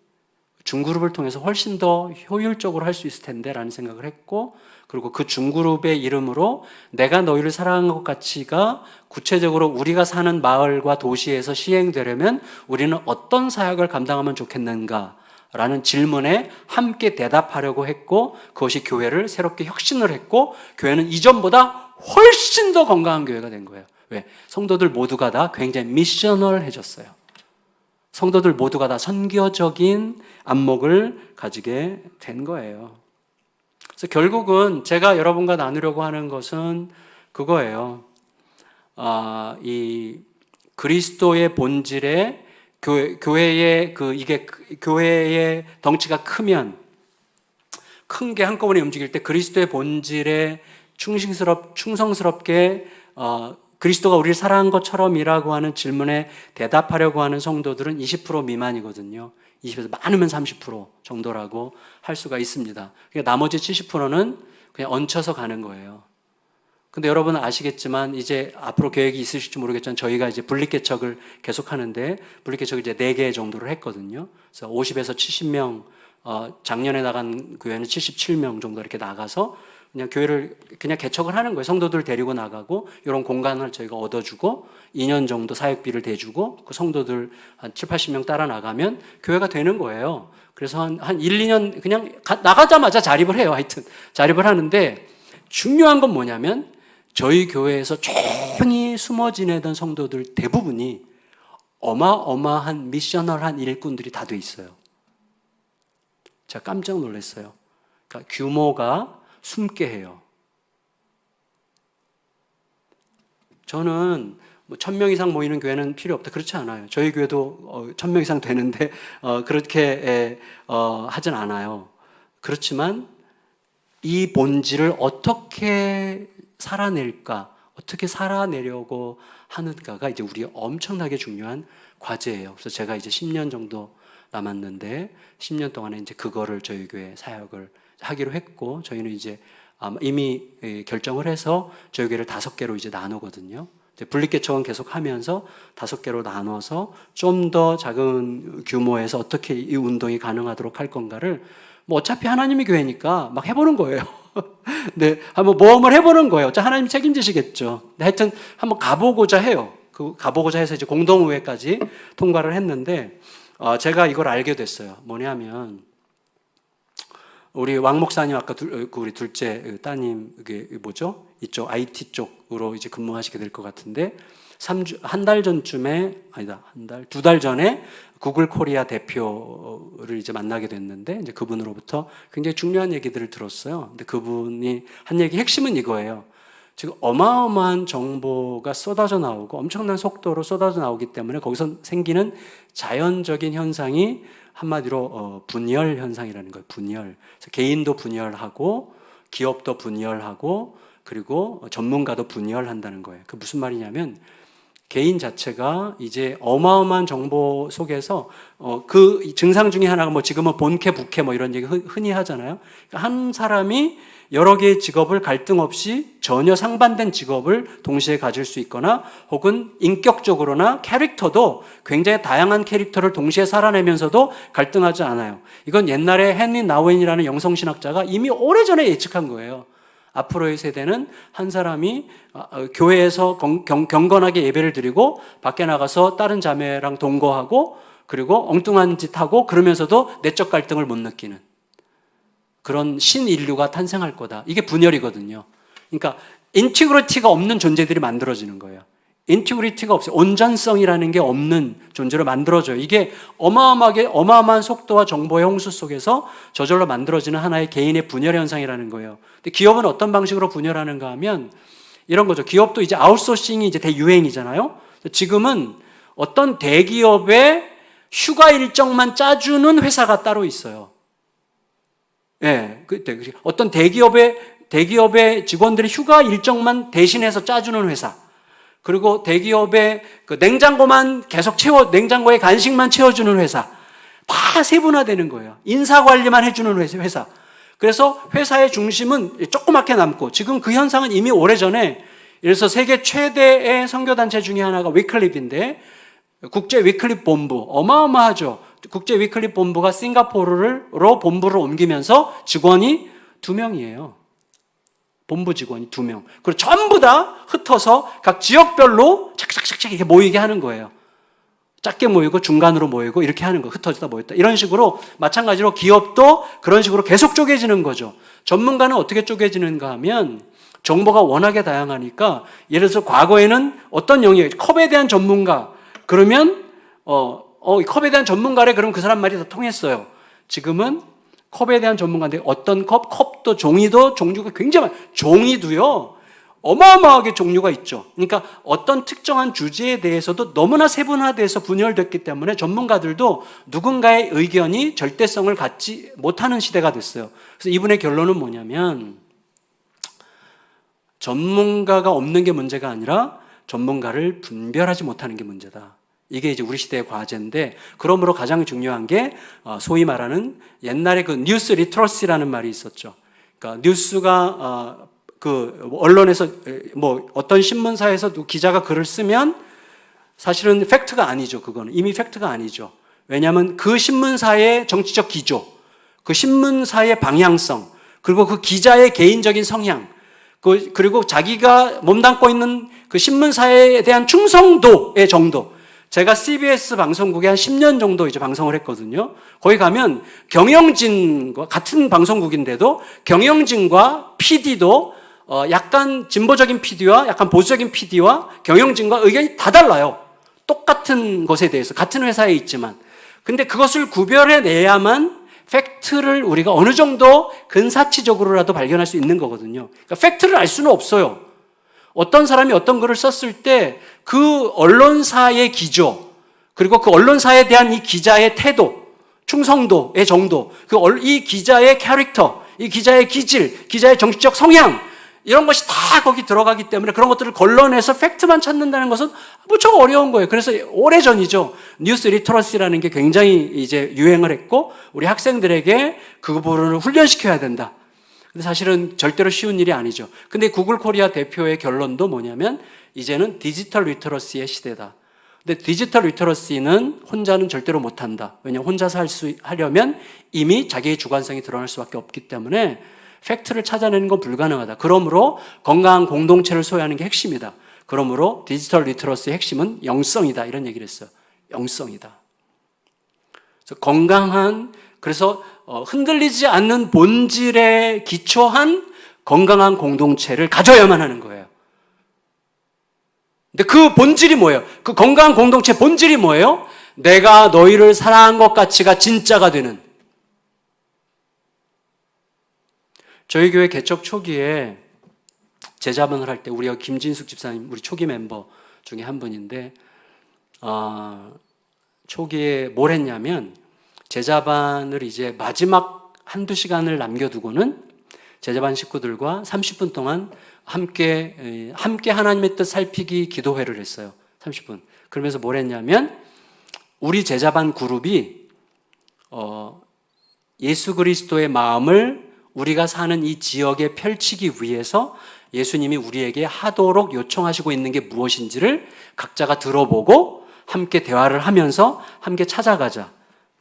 중그룹을 통해서 훨씬 더 효율적으로 할 수 있을 텐데 라는 생각을 했고 그리고 그 중그룹의 이름으로 내가 너희를 사랑한 것 같이가 구체적으로 우리가 사는 마을과 도시에서 시행되려면 우리는 어떤 사역을 감당하면 좋겠는가 라는 질문에 함께 대답하려고 했고 그것이 교회를 새롭게 혁신을 했고 교회는 이전보다 훨씬 더 건강한 교회가 된 거예요. 왜? 성도들 모두가 다 굉장히 미셔널해졌어요. 성도들 모두가 다 선교적인 안목을 가지게 된 거예요. 그래서 결국은 제가 여러분과 나누려고 하는 것은 그거예요. 이 그리스도의 본질에 교회의 이게 교회의 덩치가 크면 큰 게 한꺼번에 움직일 때 그리스도의 본질에 충성스럽게 그리스도가 우리를 사랑한 것처럼이라고 하는 질문에 대답하려고 하는 성도들은 20% 미만이거든요. 20에서 많으면 30% 정도라고 할 수가 있습니다. 그러니까 나머지 70%는 그냥 얹혀서 가는 거예요. 근데 여러분은 아시겠지만 이제 앞으로 계획이 있으실지 모르겠지만 저희가 이제 분립개척을 계속하는데 분립개척을 이제 4개 정도를 했거든요. 그래서 50에서 70명, 작년에 나간 교회는 77명 정도 이렇게 나가서 그냥 교회를 그냥 개척을 하는 거예요. 성도들 데리고 나가고 이런 공간을 저희가 얻어주고 2년 정도 사역비를 대주고 그 성도들 한 7, 80명 따라 나가면 교회가 되는 거예요. 그래서 한 1, 2년 그냥 나가자마자 자립을 해요. 하여튼 자립을 하는데 중요한 건 뭐냐면 저희 교회에서 조용히 숨어 지내던 성도들 대부분이 어마어마한 미셔널한 일꾼들이 다 돼 있어요. 제가 깜짝 놀랐어요. 그러니까 규모가 숨게 해요. 저는 1000명 이상 모이는 교회는 필요 없다. 그렇지 않아요. 저희 교회도 1000명 이상 되는데 그렇게 하진 않아요. 그렇지만 이 본질을 어떻게 살아낼까, 어떻게 살아내려고 하는가가 이제 우리 엄청나게 중요한 과제예요. 그래서 제가 이제 10년 정도 남았는데 10년 동안에 이제 그거를 저희 교회 사역을 하기로 했고, 저희는 이제 이미 결정을 해서 저희 교회를 5개로 이제 나누거든요. 분립개척은 계속 하면서 5개로 나눠서 좀 더 작은 규모에서 어떻게 이 운동이 가능하도록 할 건가를 뭐 어차피 하나님의 교회니까 막 해보는 거예요. 네, 한번 모험을 해보는 거예요. 하나님 책임지시겠죠. 하여튼 한번 가보고자 해요. 가보고자 해서 이제 공동의회까지 통과를 했는데, 제가 이걸 알게 됐어요. 뭐냐면, 우리 왕 목사님 아까 우리 둘째 따님, 이게 뭐죠? 이쪽 IT 쪽으로 이제 근무하시게 될 것 같은데, 한 달 전쯤에, 아니다, 2달 전에 구글 코리아 대표를 이제 만나게 됐는데, 이제 그분으로부터 굉장히 중요한 얘기들을 들었어요. 근데 그분이 한 얘기, 핵심은 이거예요. 지금 어마어마한 정보가 쏟아져 나오고 엄청난 속도로 쏟아져 나오기 때문에 거기서 생기는 자연적인 현상이 한마디로 분열 현상이라는 거예요. 분열. 그래서 개인도 분열하고 기업도 분열하고 그리고 전문가도 분열한다는 거예요. 그 무슨 말이냐면 개인 자체가 이제 어마어마한 정보 속에서 그 증상 중에 하나가 뭐 지금은 본캐, 부캐 뭐 이런 얘기 흔히 하잖아요. 그러니까 한 사람이 여러 개의 직업을 갈등 없이 전혀 상반된 직업을 동시에 가질 수 있거나 혹은 인격적으로나 캐릭터도 굉장히 다양한 캐릭터를 동시에 살아내면서도 갈등하지 않아요. 이건 옛날에 헨리 나우엔이라는 영성신학자가 이미 오래전에 예측한 거예요. 앞으로의 세대는 한 사람이 교회에서 경건하게 예배를 드리고 밖에 나가서 다른 자매랑 동거하고 그리고 엉뚱한 짓 하고 그러면서도 내적 갈등을 못 느끼는 그런 신인류가 탄생할 거다. 이게 분열이거든요. 그러니까 인티그리티가 없는 존재들이 만들어지는 거예요. 인티그리티가 없어요. 온전성이라는 게 없는 존재로 만들어져요. 이게 어마어마한 속도와 정보의 홍수 속에서 저절로 만들어지는 하나의 개인의 분열 현상이라는 거예요. 근데 기업은 어떤 방식으로 분열하는가 하면 이런 거죠. 기업도 이제 아웃소싱이 이제 대유행이잖아요. 지금은 어떤 대기업의 휴가 일정만 짜주는 회사가 따로 있어요. 예, 어떤 대기업의 직원들의 휴가 일정만 대신해서 짜주는 회사. 그리고 대기업의 그 냉장고만 계속 냉장고에 간식만 채워주는 회사. 다 세분화되는 거예요. 인사관리만 해주는 회사. 그래서 회사의 중심은 조그맣게 남고, 지금 그 현상은 이미 오래전에, 그래서 세계 최대의 선교단체 중에 하나가 위클립인데, 국제 위클립 본부, 어마어마하죠. 국제 위클립 본부가 싱가포르로 본부를 옮기면서 직원이 2명이에요. 본부 직원이 2명. 그리고 전부 다 흩어서 각 지역별로 착착착착 이렇게 모이게 하는 거예요. 작게 모이고 중간으로 모이고 이렇게 하는 거. 흩어지다 모였다. 이런 식으로 마찬가지로 기업도 그런 식으로 계속 쪼개지는 거죠. 전문가는 어떻게 쪼개지는가 하면 정보가 워낙에 다양하니까, 예를 들어서 과거에는 어떤 영역, 컵에 대한 전문가 그러면 컵에 대한 전문가래 그러면 그 사람 말이 다 통했어요. 지금은 컵에 대한 전문가인데 어떤 컵도 종이도 종류가 굉장히 많아요. 종이도요 어마어마하게 종류가 있죠. 그러니까 어떤 특정한 주제에 대해서도 너무나 세분화돼서 분열됐기 때문에 전문가들도 누군가의 의견이 절대성을 갖지 못하는 시대가 됐어요. 그래서 이분의 결론은 뭐냐면, 전문가가 없는 게 문제가 아니라 전문가를 분별하지 못하는 게 문제다. 이게 이제 우리 시대의 과제인데, 그러므로 가장 중요한 게 소위 말하는 옛날에 그 뉴스 리터러시라는 말이 있었죠. 그러니까 뉴스가 그 언론에서 뭐 어떤 신문사에서 기자가 글을 쓰면 사실은 팩트가 아니죠. 그거는 이미 팩트가 아니죠. 왜냐하면 그 신문사의 정치적 기조, 그 신문사의 방향성, 그리고 그 기자의 개인적인 성향, 그리고 자기가 몸담고 있는 그 신문사에 대한 충성도의 정도. 제가 CBS 방송국에 한 10년 정도 이제 방송을 했거든요. 거기 가면 경영진과 같은 방송국인데도 경영진과 PD도 약간 진보적인 PD와 약간 보수적인 PD와 경영진과 의견이 다 달라요. 똑같은 것에 대해서 같은 회사에 있지만. 근데 그것을 구별해내야만 팩트를 우리가 어느 정도 근사치적으로라도 발견할 수 있는 거거든요. 그러니까 팩트를 알 수는 없어요. 어떤 사람이 어떤 글을 썼을 때 그 언론사의 기조, 그리고 그 언론사에 대한 이 기자의 태도, 충성도의 정도, 이 기자의 캐릭터, 이 기자의 기질, 기자의 정치적 성향, 이런 것이 다 거기 들어가기 때문에 그런 것들을 걸러내서 팩트만 찾는다는 것은 무척 어려운 거예요. 그래서 오래전이죠. 뉴스 리터러시라는 게 굉장히 이제 유행을 했고, 우리 학생들에게 그 부분을 훈련시켜야 된다. 근데 사실은 절대로 쉬운 일이 아니죠. 근데 구글 코리아 대표의 결론도 뭐냐면, 이제는 디지털 리터러시의 시대다. 근데 디지털 리터러시는 혼자는 절대로 못한다. 왜냐하면 혼자서 하려면 이미 자기의 주관성이 드러날 수밖에 없기 때문에 팩트를 찾아내는 건 불가능하다. 그러므로 건강한 공동체를 소유하는 게 핵심이다. 그러므로 디지털 리터러시의 핵심은 영성이다. 이런 얘기를 했어요. 영성이다. 그래서 건강한, 그래서 흔들리지 않는 본질에 기초한 건강한 공동체를 가져야만 하는 거예요. 근데 그 본질이 뭐예요? 그 건강한 공동체 본질이 뭐예요? 내가 너희를 사랑한 것 가치가 진짜가 되는. 저희 교회 개척 초기에 제자반을 할 때 우리가 김진숙 집사님, 우리 초기 멤버 중에 한 분인데, 초기에 뭘 했냐면, 제자반을 이제 마지막 한두 시간을 남겨두고는 제자반 식구들과 30분 동안 함께 하나님의 뜻 살피기 기도회를 했어요. 30분. 그러면서 뭘 했냐면, 우리 제자반 그룹이 예수 그리스도의 마음을 우리가 사는 이 지역에 펼치기 위해서 예수님이 우리에게 하도록 요청하시고 있는 게 무엇인지를 각자가 들어보고 함께 대화를 하면서 함께 찾아가자.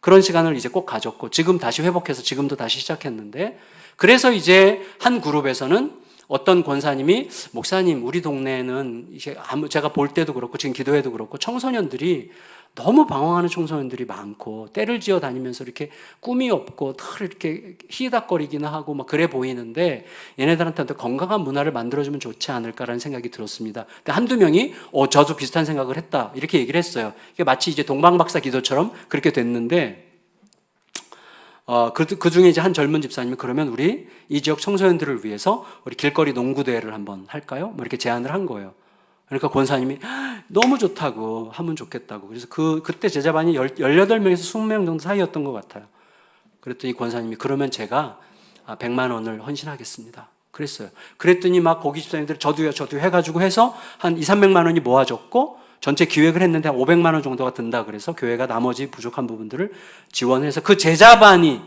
그런 시간을 이제 꼭 가졌고, 지금 다시 회복해서 지금도 다시 시작했는데, 그래서 이제 한 그룹에서는 어떤 권사님이, 목사님, 우리 동네는 이게 제가 볼 때도 그렇고 지금 기도회도 그렇고 청소년들이 너무 방황하는 청소년들이 많고 때를 지어 다니면서 이렇게 꿈이 없고 늘 이렇게 희닥거리기나 하고 막 그래 보이는데 얘네들한테 건강한 문화를 만들어주면 좋지 않을까라는 생각이 들었습니다. 근데 한두 명이 저도 비슷한 생각을 했다 이렇게 얘기를 했어요. 이게 마치 이제 동방박사 기도처럼 그렇게 됐는데 그 중에 이제 한 젊은 집사님이 그러면 우리 이 지역 청소년들을 위해서 우리 길거리 농구대회를 한번 할까요? 뭐 이렇게 제안을 한 거예요. 그러니까 권사님이 너무 좋다고 하면 좋겠다고. 그래서 그때 제자반이 18명에서 20명 정도 사이였던 것 같아요. 그랬더니 권사님이 그러면 제가 100만 원을 헌신하겠습니다. 그랬어요. 그랬더니 막 거기 집사님들이 저도요 해가지고 해서 한 200~300만 원이 모아졌고 전체 기획을 했는데 한 500만 원 정도가 든다 그래서 교회가 나머지 부족한 부분들을 지원해서 그 제자반이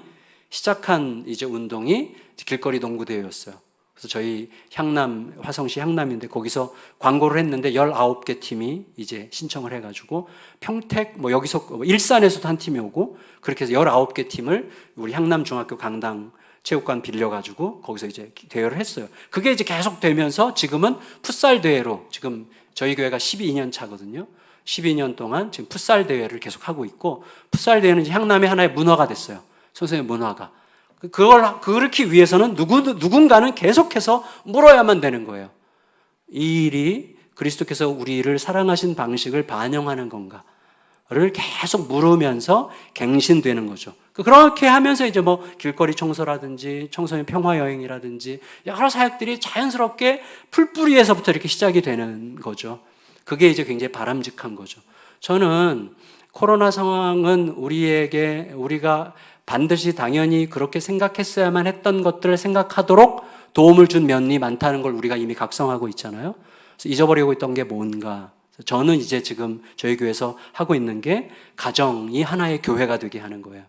시작한 이제 운동이 길거리 농구대회였어요. 그래서 저희 향남, 화성시 향남인데 거기서 광고를 했는데 19개 팀이 이제 신청을 해가지고 평택, 여기서 일산에서도 한 팀이 오고 그렇게 해서 19개 팀을 우리 향남중학교 강당 체육관 빌려가지고 거기서 이제 대회를 했어요. 그게 이제 계속 되면서 지금은 풋살 대회로 지금 저희 교회가 12년 차거든요. 12년 동안 지금 풋살 대회를 계속 하고 있고 풋살 대회는 이제 향남의 하나의 문화가 됐어요. 선생님 문화가. 그걸 그렇기 위해서는 누군가는 계속해서 물어야만 되는 거예요. 이 일이 그리스도께서 우리를 사랑하신 방식을 반영하는 건가를 계속 물으면서 갱신되는 거죠. 그렇게 하면서 이제 길거리 청소라든지 청소년 평화여행이라든지 여러 사역들이 자연스럽게 풀뿌리에서부터 이렇게 시작이 되는 거죠. 그게 이제 굉장히 바람직한 거죠. 저는 코로나 상황은 우리가 반드시 당연히 그렇게 생각했어야만 했던 것들을 생각하도록 도움을 준 면이 많다는 걸 우리가 이미 각성하고 있잖아요. 그래서 잊어버리고 있던 게 뭔가. 저는 이제 지금 저희 교회에서 하고 있는 게 가정이 하나의 교회가 되게 하는 거예요.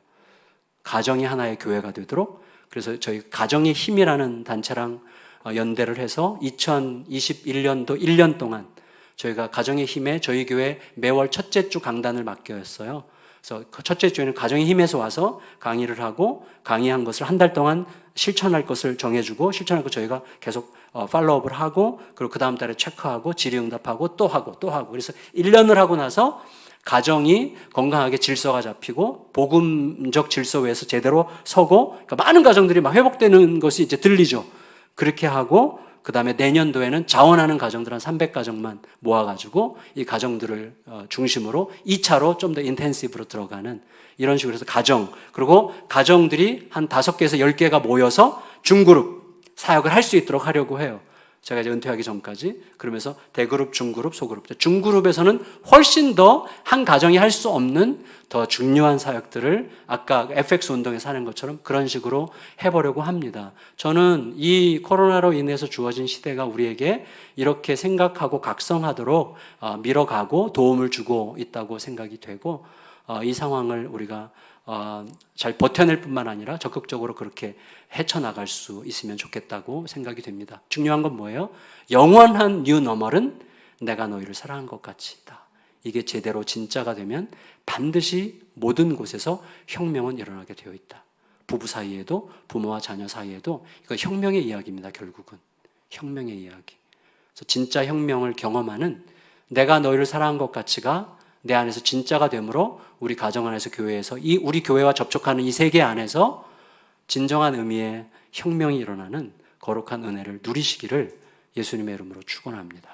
가정이 하나의 교회가 되도록. 그래서 저희 가정의 힘이라는 단체랑 연대를 해서 2021년도 1년 동안 저희가 가정의 힘에 저희 교회 매월 첫째 주 강단을 맡겼어요. 그래서 그 첫째 주에는 가정의 힘에서 와서 강의를 하고 강의한 것을 한 달 동안 실천할 것을 정해주고 실천할 거 저희가 계속 팔로우업을 하고 그리고 그 다음 달에 체크하고 질의응답하고 또 하고 그래서 1년을 하고 나서 가정이 건강하게 질서가 잡히고 복음적 질서 위에서 제대로 서고 그러니까 많은 가정들이 막 회복되는 것이 이제 들리죠. 그렇게 하고 그 다음에 내년도에는 자원하는 가정들 한 300가정만 모아가지고 이 가정들을 중심으로 2차로 좀 더 인텐시브로 들어가는 이런 식으로 해서 가정, 그리고 가정들이 한 5개에서 10개가 모여서 중그룹 사역을 할 수 있도록 하려고 해요. 제가 이제 은퇴하기 전까지. 그러면서 대그룹, 중그룹, 소그룹. 중그룹에서는 훨씬 더 한 가정이 할 수 없는 더 중요한 사역들을 아까 FX 운동에서 하는 것처럼 그런 식으로 해보려고 합니다. 저는 이 코로나로 인해서 주어진 시대가 우리에게 이렇게 생각하고 각성하도록 밀어가고 도움을 주고 있다고 생각이 되고, 이 상황을 우리가 잘 버텨낼 뿐만 아니라 적극적으로 그렇게 헤쳐나갈 수 있으면 좋겠다고 생각이 됩니다. 중요한 건 뭐예요? 영원한 뉴 너멀은 내가 너희를 사랑한 것 같이다. 이게 제대로 진짜가 되면 반드시 모든 곳에서 혁명은 일어나게 되어 있다. 부부 사이에도, 부모와 자녀 사이에도 이거 혁명의 이야기입니다. 결국은 혁명의 이야기. 그래서 진짜 혁명을 경험하는 내가 너희를 사랑한 것 같이가 내 안에서 진짜가 되므로 우리 가정 안에서, 교회에서, 이 우리 교회와 접촉하는 이 세계 안에서 진정한 의미의 혁명이 일어나는 거룩한 은혜를 누리시기를 예수님의 이름으로 축원합니다.